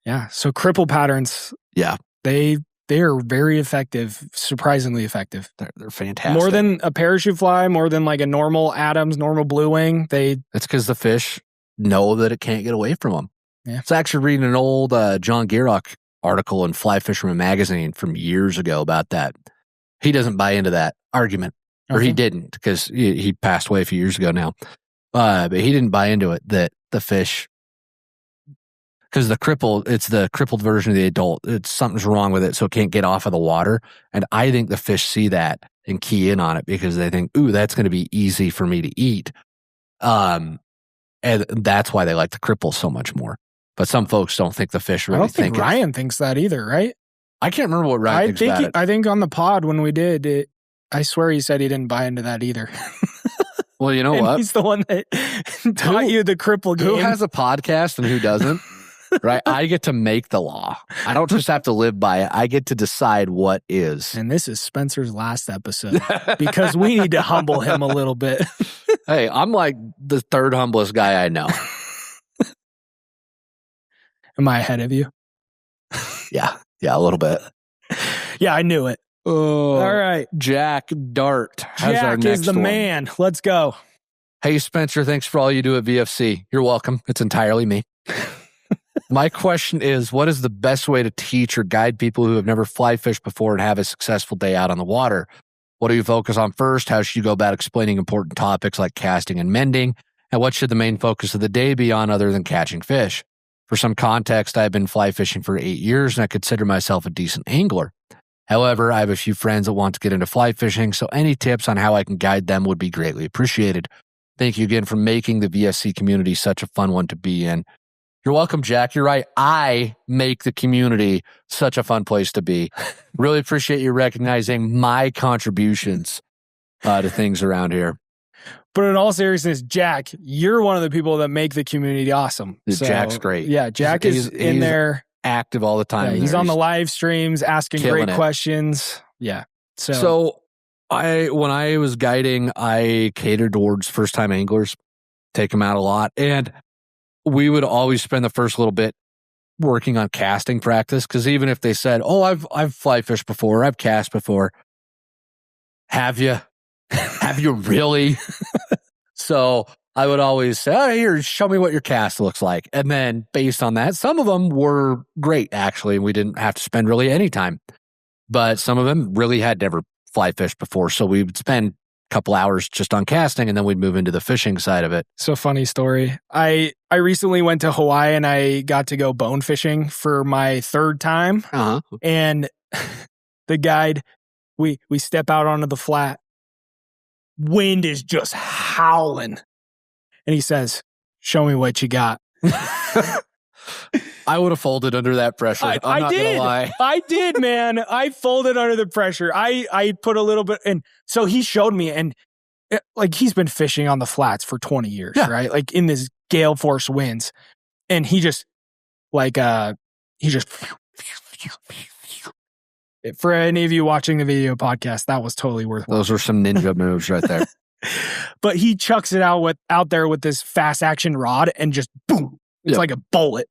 Yeah. So cripple patterns. Yeah. They are very effective, surprisingly effective. They're fantastic. More than a parachute fly, more than like a normal Adams, normal blue wing. It's because the fish know that it can't get away from them. Yeah. I was actually reading an old John Gierach article in Fly Fisherman magazine from years ago about that. He doesn't buy into that argument, or he didn't, because he passed away a few years ago now. But he didn't buy into it that the fish, because it's the crippled version of the adult. Something's wrong with it, so it can't get off of the water. And I think the fish see that and key in on it because they think, ooh, that's going to be easy for me to eat. And that's why they like the cripple so much more. But some folks don't think the fish really think I don't think Ryan thinks that either, right? I can't remember what Ryan thinks about it. I think on the pod when we did it, I swear he said he didn't buy into that either. Well, you know what? He's the one that taught you the cripple game. Who has a podcast and who doesn't? Right? I get to make the law. I don't just have to live by it. I get to decide what is. And this is Spencer's last episode because we need to humble him a little bit. Hey, I'm like the third humblest guy I know. Am I ahead of you? Yeah, a little bit. Yeah, I knew it. Oh, all right. Jack Dart has our Jack next is the one. man. Let's go. Hey, Spencer, thanks for all you do at VFC. You're welcome. It's entirely me. My question is, what is the best way to teach or guide people who have never fly fished before and have a successful day out on the water? What do you focus on first? How should you go about explaining important topics like casting and mending? And what should the main focus of the day be on other than catching fish? For some context, I've been fly fishing for 8 years and I consider myself a decent angler. However, I have a few friends that want to get into fly fishing, so any tips on how I can guide them would be greatly appreciated. Thank you again for making the VSC community such a fun one to be in. You're welcome, Jack. You're right. I make the community such a fun place to be. Really appreciate you recognizing my contributions to things around here. But in all seriousness, Jack, you're one of the people that make the community awesome. So, Jack's great. Yeah, Jack is in there. Active all the time. Yeah, he's on the live streams asking great questions. Yeah. So when I was guiding, I catered towards first-time anglers, take them out a lot. And we would always spend the first little bit working on casting practice, because even if they said, oh, I've fly fished before, I've cast before. Have you? Have you really? So I would always say, oh, here, show me what your cast looks like. And then based on that, some of them were great, actually, and we didn't have to spend really any time. But some of them really had never fly fished before. So we would spend a couple hours just on casting, and then we'd move into the fishing side of it. So funny story. I recently went to Hawaii and I got to go bone fishing for my third time. Uh-huh. And the guide, we step out onto the flat. Wind is just howling. And he says, show me what you got. I would have folded under that pressure. I'm not gonna lie. I did, man. I folded under the pressure. I put a little bit, and so he showed me, and like he's been fishing on the flats for 20 years, right? Like in this gale force winds, and he just for any of you watching the video podcast, that was totally worth it. Those are some ninja moves right there. But he chucks it out there with this fast action rod and just boom. It's like a bullet.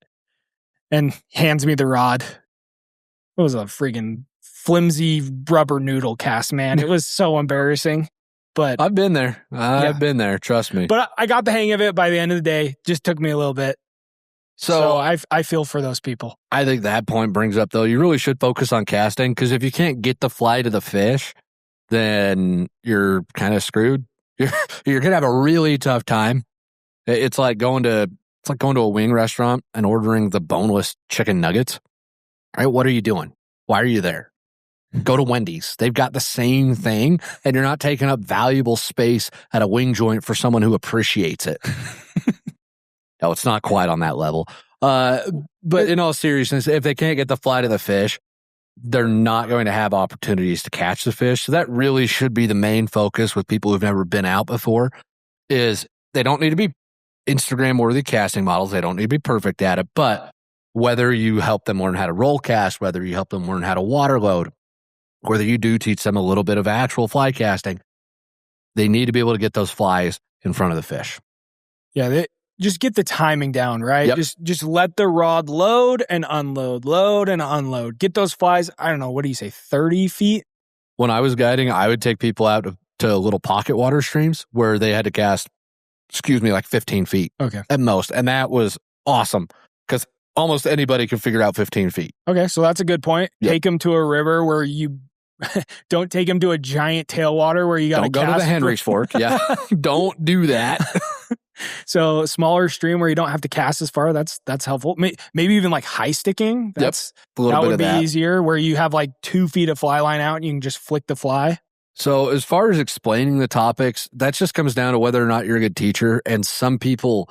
And hands me the rod. It was a friggin' flimsy rubber noodle cast, man. It was so embarrassing. But I've been there. I've been there. Trust me. But I got the hang of it by the end of the day. Just took me a little bit. So I feel for those people. I think that point brings up, though, you really should focus on casting, because if you can't get the fly to the fish, then you're kind of screwed. You're going to have a really tough time. It's like going to a wing restaurant and ordering the boneless chicken nuggets. All right, what are you doing? Why are you there? Go to Wendy's. They've got the same thing, and you're not taking up valuable space at a wing joint for someone who appreciates it. No, it's not quite on that level. But in all seriousness, if they can't get the fly to the fish, they're not going to have opportunities to catch the fish. So that really should be the main focus with people who've never been out before, is they don't need to be Instagram-worthy casting models. They don't need to be perfect at it. But whether you help them learn how to roll cast, whether you help them learn how to water load, whether you do teach them a little bit of actual fly casting, They need to be able to get those flies in front of the fish. Yeah, just get the timing down, right? Yep. Just let the rod load and unload. Get those flies, I don't know, what do you say, 30 feet? When I was guiding, I would take people out to little pocket water streams where they had to cast, like 15 feet at most. And that was awesome because almost anybody can figure out 15 feet. Okay, so that's a good point. Yep. Take them to a river where you don't take them to a giant tailwater where you got to go to the Henry's Fork. Yeah, don't do that. So a smaller stream where you don't have to cast as far. That's helpful. Maybe even like high sticking. That would be easier where you have like 2 feet of fly line out and you can just flick the fly. So as far as explaining the topics, that just comes down to whether or not you're a good teacher. And some people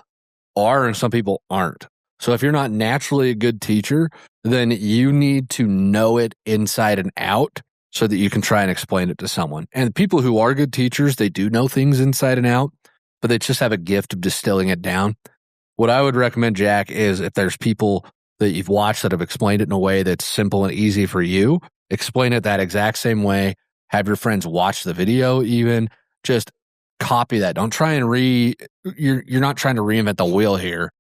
are and some people aren't. So if you're not naturally a good teacher, then you need to know it inside and out so that you can try and explain it to someone. And people who are good teachers, they do know things inside and out, but they just have a gift of distilling it down. What I would recommend, Jack, is if there's people that you've watched that have explained it in a way that's simple and easy for you, explain it that exact same way. Have your friends watch the video even. Just copy that. Don't try and you're not trying to reinvent the wheel here.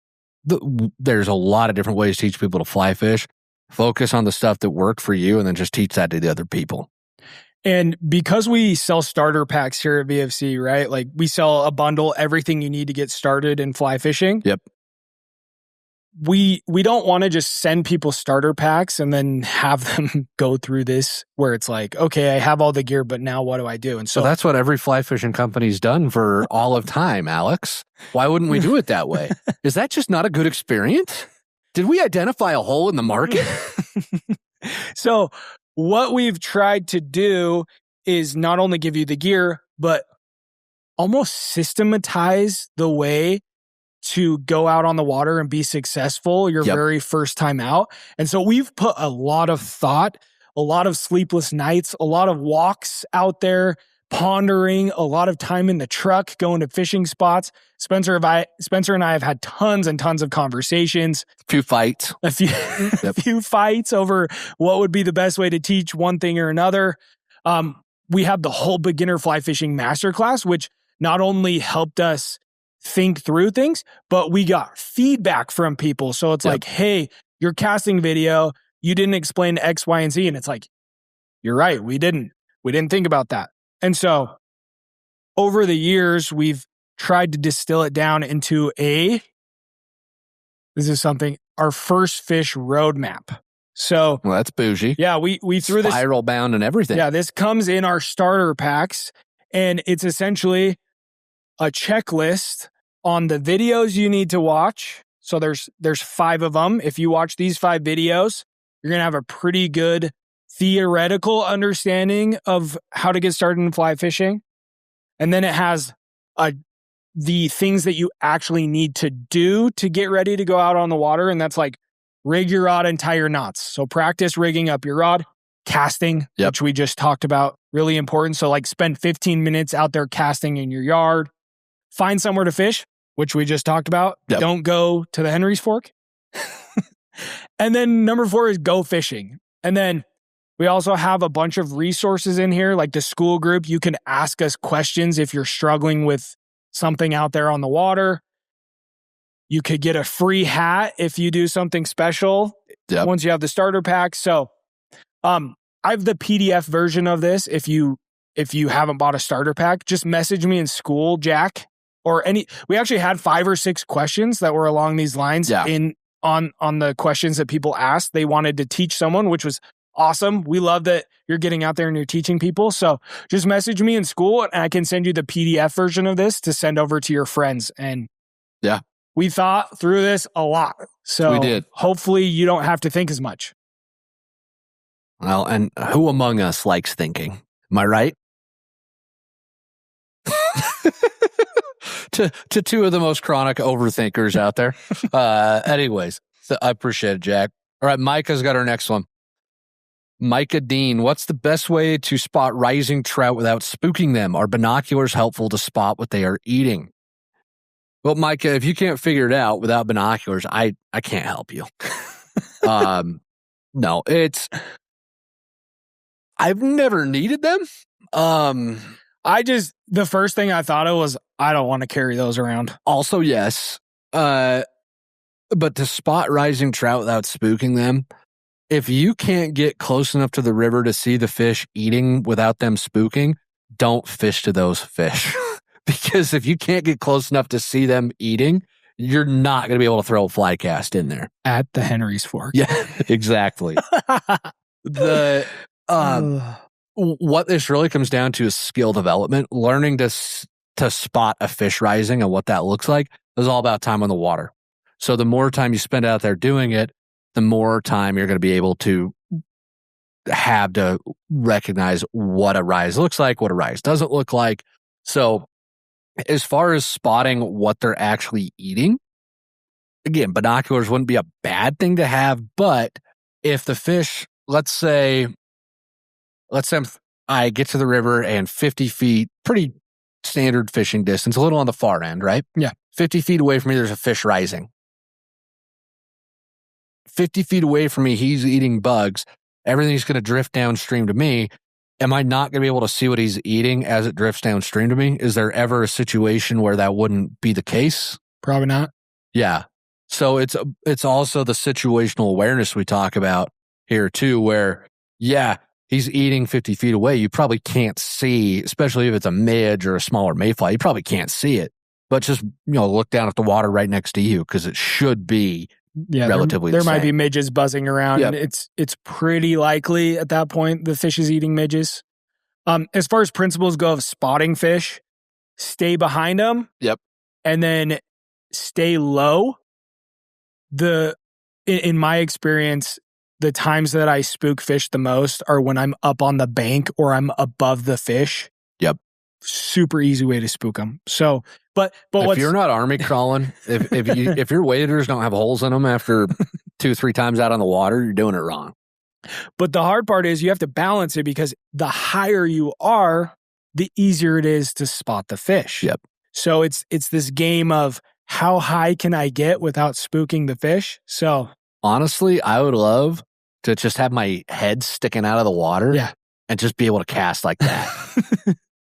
There's a lot of different ways to teach people to fly fish. Focus on the stuff that work for you and then just teach that to the other people. And because we sell starter packs here at VFC, right? Like we sell a bundle, everything you need to get started in fly fishing. Yep. We don't want to just send people starter packs and then have them go through this where it's like, okay, I have all the gear, but now what do I do? And so that's what every fly fishing company's done for all of time, Alex. Why wouldn't we do it that way? Is that just not a good experience? Did we identify a hole in the market? So what we've tried to do is not only give you the gear, but almost systematize the way to go out on the water and be successful your very first time out. And so we've put a lot of thought, a lot of sleepless nights, a lot of walks out there, pondering, a lot of time in the truck, going to fishing spots. Spencer and I have had tons and tons of conversations. A few fights over what would be the best way to teach one thing or another. We have the whole beginner fly fishing masterclass, which not only helped us think through things, but we got feedback from people. So it's like, hey, your casting video, you didn't explain X, Y, and Z. And it's like, you're right. We didn't think about that. And so over the years, we've tried to distill it down into our first fish roadmap. So, well, that's bougie. Yeah, we threw this spiral bound and everything. Yeah, this comes in our starter packs, and it's essentially a checklist on the videos you need to watch. So there's 5 of them. If you watch these 5 videos, you're going to have a pretty good theoretical understanding of how to get started in fly fishing. And then it has the things that you actually need to do to get ready to go out on the water. And that's like rig your rod and tie your knots. So practice rigging up your rod, casting, which we just talked about, really important. So like spend 15 minutes out there casting in your yard, find somewhere to fish, which we just talked about. Don't go to the Henry's Fork. And then number 4 is go fishing. And then we also have a bunch of resources in here, like the school group. You can ask us questions if you're struggling with something out there on the water. You could get a free hat if you do something special once you have the starter pack. So I have the PDF version of this. If you haven't bought a starter pack, just message me in school, Jack, we actually had 5 or 6 questions that were along these lines on the questions that people asked. They wanted to teach someone, which was awesome. We love that you're getting out there and you're teaching people. So just message me in school and I can send you the PDF version of this to send over to your friends. And we thought through this a lot. So we did. Hopefully you don't have to think as much. Well, and who among us likes thinking? Am I right? to 2 of the most chronic overthinkers out there. Anyways, so I appreciate it, Jack. All right, Micah's got our next one. Micah Dean, what's the best way to spot rising trout without spooking them? Are binoculars helpful to spot what they are eating? Well, Micah, if you can't figure it out without binoculars, I can't help you. No, I've never needed them. The first thing I thought of was, I don't want to carry those around. Also, yes. But to spot rising trout without spooking them, if you can't get close enough to the river to see the fish eating without them spooking, don't fish to those fish. Because if you can't get close enough to see them eating, you're not going to be able to throw a fly cast in there. At the Henry's Fork. Yeah, exactly. What this really comes down to is skill development. Learning to spot a fish rising and what that looks like is all about time on the water. So the more time you spend out there doing it, the more time you're going to be able to have to recognize what a rise looks like, what a rise doesn't look like. So as far as spotting what they're actually eating, again, binoculars wouldn't be a bad thing to have, but if the fish, let's say I get to the river and 50 feet, pretty standard fishing distance, a little on the far end, right? Yeah. 50 feet away from me, there's a fish rising. 50 feet away from me, he's eating bugs. Everything's going to drift downstream to me. Am I not going to be able to see what he's eating as it drifts downstream to me? Is there ever a situation where that wouldn't be the case? Probably not. Yeah. So it's also the situational awareness we talk about here too, where, yeah, he's eating 50 feet away. You probably can't see, especially if it's a midge or a smaller mayfly, you probably can't see it. But just, look down at the water right next to you because it should be relatively there might be midges buzzing around. Yep. It's pretty likely at that point the fish is eating midges. As far as principles go of spotting fish, stay behind them. Yep. And then stay low. In my experience, the times that I spook fish the most are when I'm up on the bank or I'm above the fish. Yep. Super easy way to spook them. So, but if you're not army crawling, if your waders don't have holes in them after 2-3 times out on the water, you're doing it wrong. But the hard part is you have to balance it because the higher you are, the easier it is to spot the fish. Yep. So it's this game of how high can I get without spooking the fish? So honestly, I would love to just have my head sticking out of the water and just be able to cast like that.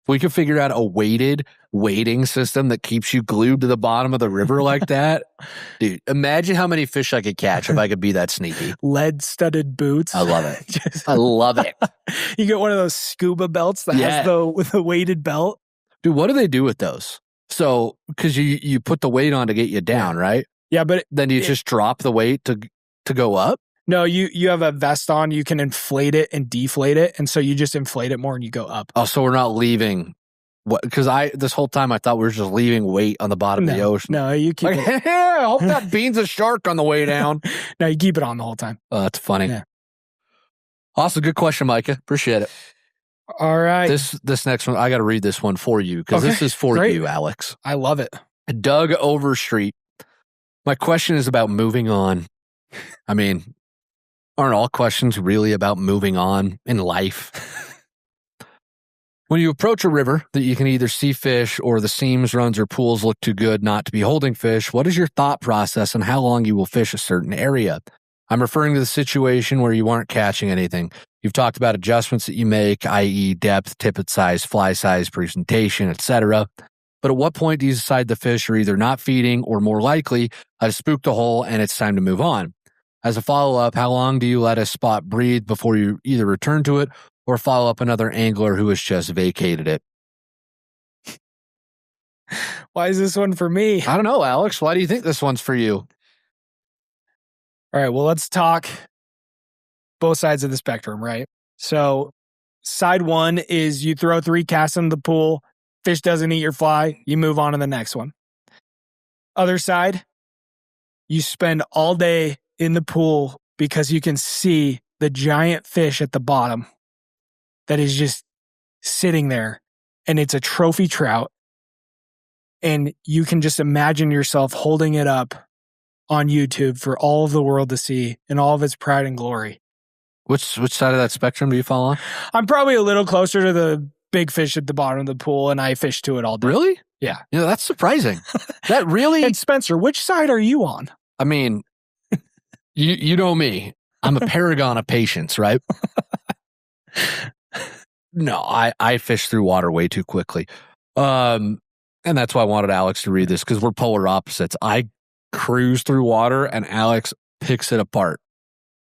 If we could figure out a weighted wading system that keeps you glued to the bottom of the river like that, dude, imagine how many fish I could catch if I could be that sneaky. Lead-studded boots. I love it. I love it. You get one of those scuba belts that has the weighted belt. Dude, what do they do with those? So, because you put the weight on to get you down, right? Yeah, but then you just drop the weight to go up? No, you have a vest on. You can inflate it and deflate it, and so you just inflate it more and you go up. Oh, so we're not leaving what? Because this whole time I thought we were just leaving weight on the bottom of the ocean. No, you keep it. I hope that bean's a shark on the way down. No, you keep it on the whole time. Oh, that's funny. Yeah. Awesome, good question, Micah. Appreciate it. All right. This next one, I got to read this one for you because this is for you, Alex. I love it. Doug Overstreet. My question is about moving on. I mean, aren't all questions really about moving on in life? When you approach a river that you can either see fish or the seams, runs, or pools look too good not to be holding fish, what is your thought process on how long you will fish a certain area? I'm referring to the situation where you aren't catching anything. You've talked about adjustments that you make, i.e. depth, tippet size, fly size, presentation, etc. But at what point do you decide the fish are either not feeding or more likely have spooked the hole and it's time to move on? As a follow-up, how long do you let a spot breathe before you either return to it or follow up another angler who has just vacated it? Why is this one for me? I don't know, Alex. Why do you think this one's for you? All right, well, let's talk both sides of the spectrum, right? So side one is you throw 3 casts in the pool, fish doesn't eat your fly, you move on to the next one. Other side, you spend all day in the pool because you can see the giant fish at the bottom that is just sitting there, and it's a trophy trout, and you can just imagine yourself holding it up on YouTube for all of the world to see in all of its pride and glory. Which side of that spectrum do you fall on? I'm probably a little closer to the big fish at the bottom of the pool, and I fish to it all day. Really? Yeah. That's surprising. That really... And Spencer, which side are you on? I mean, you know me. I'm a paragon of patience, right? No, I fish through water way too quickly. And that's why I wanted Alex to read this, because we're polar opposites. I cruise through water and Alex picks it apart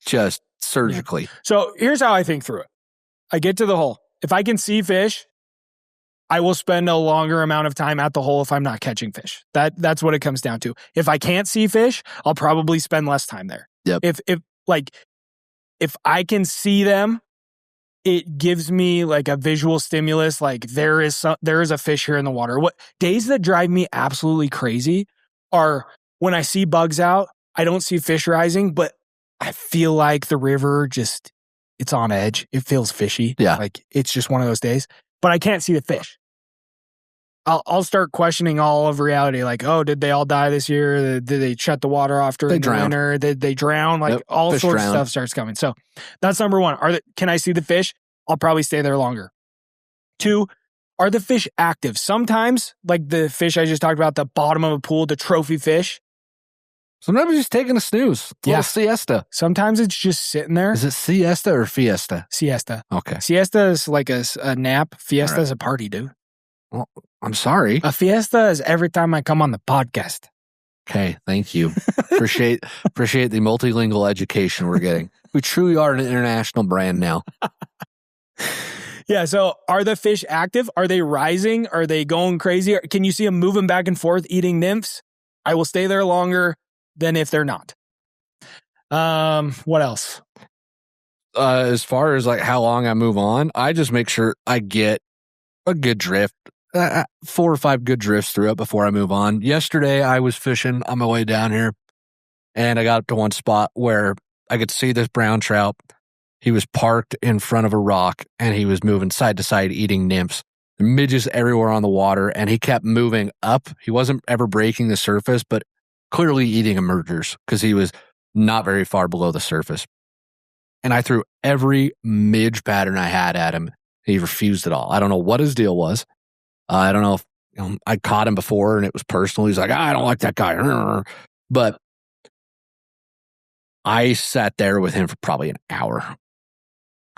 just surgically. So here's how I think through it. I get to the hole. If I can see fish, I will spend a longer amount of time at the hole if I'm not catching fish. That's what it comes down to. If I can't see fish, I'll probably spend less time there. Yep. If I can see them, it gives me like a visual stimulus. Like there is a fish here in the water. What days that drive me absolutely crazy are when I see bugs out, I don't see fish rising, but I feel like the river it's on edge. It feels fishy. Yeah. Like it's just one of those days, but I can't see the fish. I'll start questioning all of reality. Like, oh, did they all die this year? Did they shut the water off during the winter? Did they drown? Like all sorts of stuff starts coming. So that's number one. Can I see the fish? I'll probably stay there longer. 2, are the fish active? Sometimes, like the fish I just talked about, the bottom of a pool, the trophy fish. Sometimes he's taking a snooze. A little siesta. Sometimes it's just sitting there. Is it siesta or fiesta? Siesta. Okay. Siesta is like a nap. Fiesta is a party, dude. Well, I'm sorry. A fiesta is every time I come on the podcast. Okay, thank you. Appreciate the multilingual education we're getting. We truly are an international brand now. Yeah, so are the fish active? Are they rising? Are they going crazy? Can you see them moving back and forth eating nymphs? I will stay there longer than if they're not. What else? As far as like how long I move on, I just make sure I get a good drift. 4 or 5 good drifts through it before I move on. Yesterday, I was fishing on my way down here, and I got up to one spot where I could see this brown trout. He was parked in front of a rock, and he was moving side to side, eating nymphs. Midges everywhere on the water, and he kept moving up. He wasn't ever breaking the surface, but clearly eating emergers because he was not very far below the surface. And I threw every midge pattern I had at him. He refused it all. I don't know what his deal was. I don't know if I caught him before and it was personal. He's like, I don't like that guy. But I sat there with him for probably an hour.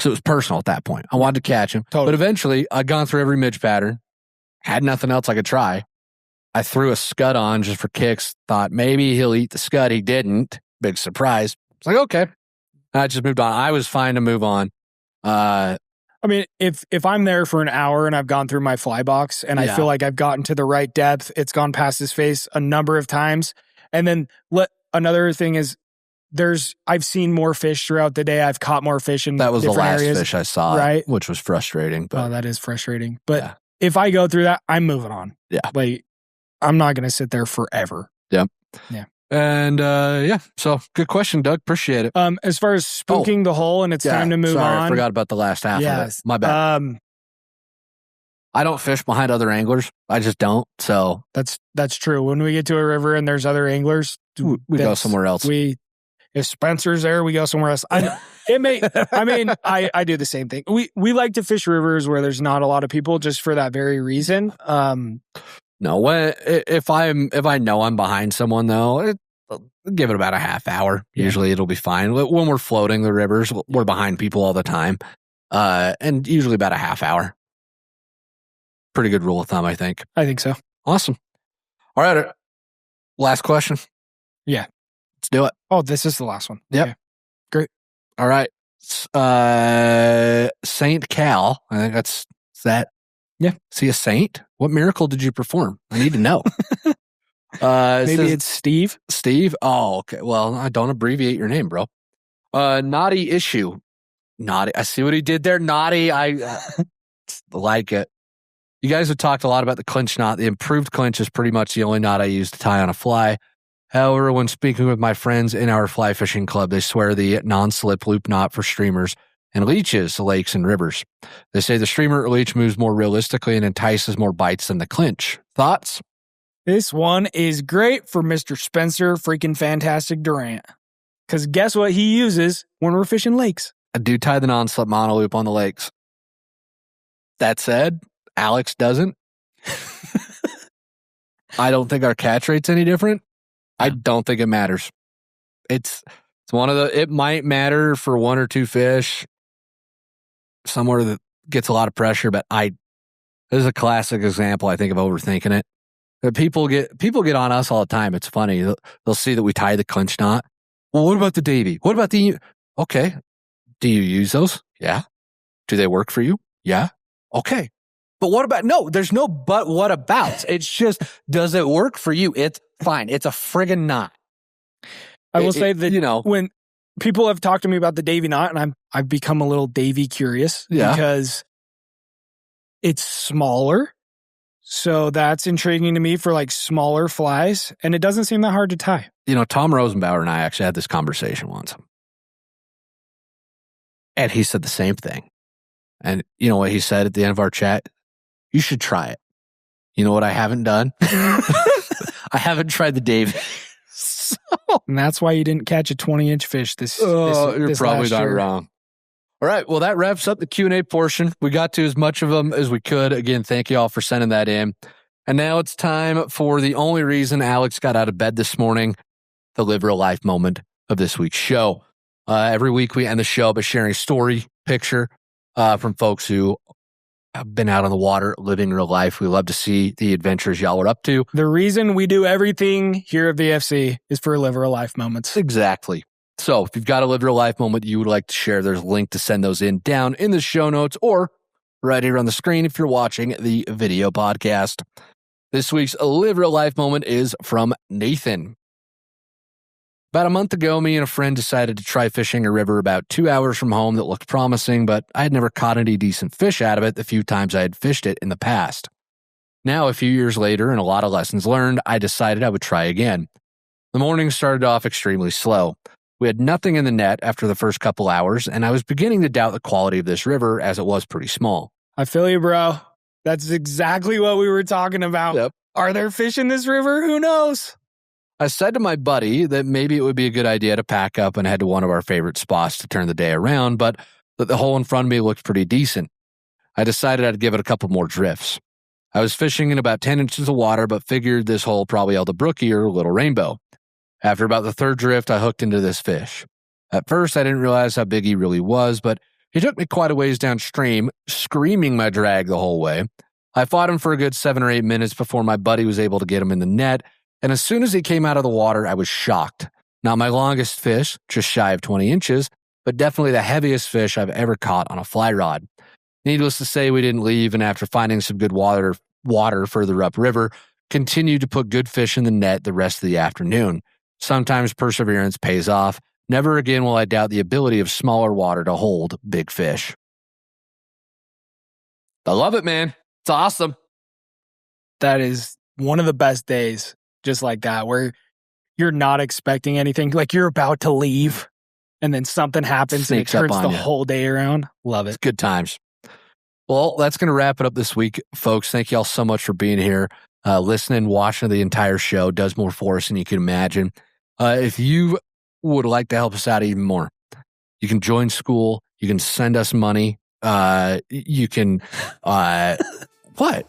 So it was personal at that point. I wanted to catch him. Totally. But eventually, I'd gone through every midge pattern, had nothing else I could try. I threw a scud on just for kicks, thought maybe he'll eat the scud. He didn't. Big surprise. It's like, okay. I just moved on. I was fine to move on. I mean, if I'm there for an hour and I've gone through my fly box and I feel like I've gotten to the right depth, it's gone past his face a number of times. And then another thing is I've seen more fish throughout the day. I've caught more fish in that was the last areas, fish I saw, right? Which was frustrating. But that is frustrating. But if I go through that, I'm moving on. Yeah. Like, I'm not going to sit there forever. Yep. Yeah. And so good question, Doug. Appreciate it. As far as spooking the hole and it's time to move on. I forgot about the last half of it. My bad. I don't fish behind other anglers. I just don't. So that's true. When we get to a river and there's other anglers, we go somewhere else. If Spencer's there, we go somewhere else. I do the same thing. We like to fish rivers where there's not a lot of people just for that very reason. No, if I know I'm behind someone though, give it about a half hour. Usually it'll be fine. When we're floating the rivers, we're behind people all the time, and usually about a half hour. Pretty good rule of thumb, I think. I think so. Awesome. All right, last question. Yeah, let's do it. Oh, this is the last one. Yep. Okay. Great. All right. Saint Cal. I think that's that. Yeah. See a saint? What miracle did you perform? I need to know. Maybe it's Steve. Steve? Oh, okay. Well, I don't abbreviate your name, bro. Naughty issue. Naughty. I see what he did there. Naughty. I like it. You guys have talked a lot about the clinch knot. The improved clinch is pretty much the only knot I use to tie on a fly. However, when speaking with my friends in our fly fishing club, they swear the non-slip loop knot for streamers and leeches, lakes, and rivers. They say the streamer or leech moves more realistically and entices more bites than the clinch. Thoughts? This one is great for Mr. Spencer freaking Fantastic Durant. Because guess what he uses when we're fishing lakes? I do tie the non-slip monoloop on the lakes. That said, Alex doesn't. I don't think our catch rate's any different. I don't think it matters. It's one of the, it might matter for 1 or 2 fish somewhere gets a lot of pressure, but this is a classic example, I think, of overthinking it. People get on us all the time. It's funny. They'll see that we tie the clinch knot. Well, what about the Davy? What about okay. Do you use those? Yeah. Do they work for you? Yeah. Okay. But what about, no, there's no but what about. It's just, does it work for you? It's fine. It's a friggin' knot. I will say that, when people have talked to me about the Davy knot, and I've become a little Davy curious because it's smaller. So that's intriguing to me for like smaller flies, and it doesn't seem that hard to tie. Tom Rosenbauer and I actually had this conversation once. And he said the same thing. And you know what he said at the end of our chat? You should try it. You know what I haven't done? I haven't tried the Davy. And that's why you didn't catch a 20-inch fish you're probably not wrong. All right. Well, that wraps up the Q&A portion. We got to as much of them as we could. Again, thank you all for sending that in. And now it's time for the only reason Alex got out of bed this morning, the live real life moment of this week's show. Every week we end the show by sharing a story, picture from folks who have been out on the water, living real life. We love to see the adventures y'all are up to. The reason we do everything here at VFC is for live real life moments. Exactly. So if you've got a live real life moment you would like to share, there's a link to send those in down in the show notes or right here on the screen if you're watching the video podcast. This week's live real life moment is from Nathan. About a month ago, me and a friend decided to try fishing a river about 2 hours from home that looked promising, but I had never caught any decent fish out of it the few times I had fished it in the past. Now, a few years later and a lot of lessons learned, I decided I would try again. The morning started off extremely slow. We had nothing in the net after the first couple hours, and I was beginning to doubt the quality of this river as it was pretty small. I feel you, bro. That's exactly what we were talking about. Yep. Are there fish in this river? Who knows? I said to my buddy that maybe it would be a good idea to pack up and head to one of our favorite spots to turn the day around, but that the hole in front of me looked pretty decent. I decided I'd give it a couple more drifts. I was fishing in about 10 inches of water, but figured this hole probably held a brookie or a little rainbow. After about the third drift, I hooked into this fish. At first, I didn't realize how big he really was, but he took me quite a ways downstream, screaming my drag the whole way. I fought him for a good 7 or 8 minutes before my buddy was able to get him in the net, and as soon as he came out of the water, I was shocked. Not my longest fish, just shy of 20 inches, but definitely the heaviest fish I've ever caught on a fly rod. Needless to say, we didn't leave, and after finding some good water further upriver, continued to put good fish in the net the rest of the afternoon. Sometimes perseverance pays off. Never again will I doubt the ability of smaller water to hold big fish. I love it, man. It's awesome. That is one of the best days, just like that, where you're not expecting anything. Like you're about to leave, and then something happens and it turns the whole day around. Love it. It's good times. Well, that's going to wrap it up this week, folks. Thank you all so much for being here. Listening, watching the entire show does more for us than you can imagine. If you would like to help us out even more, you can join school. You can send us money. You can, what?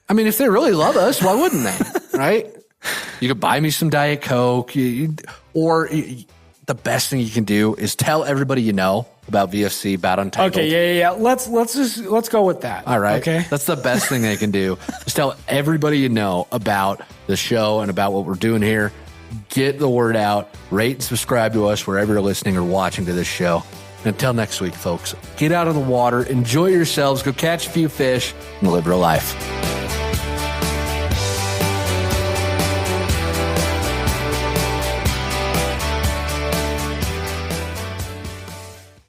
I mean, if they really love us, why wouldn't they? Right? You could buy me some Diet Coke, or the best thing you can do is tell everybody you know about VFC, about Untitled. Okay, yeah. Let's go with that. All right. Okay. That's the best thing they can do. Just tell everybody you know about the show and about what we're doing here. Get the word out. Rate and subscribe to us wherever you're listening or watching to this show. And until next week, folks, get out of the water, enjoy yourselves, go catch a few fish, and live real life.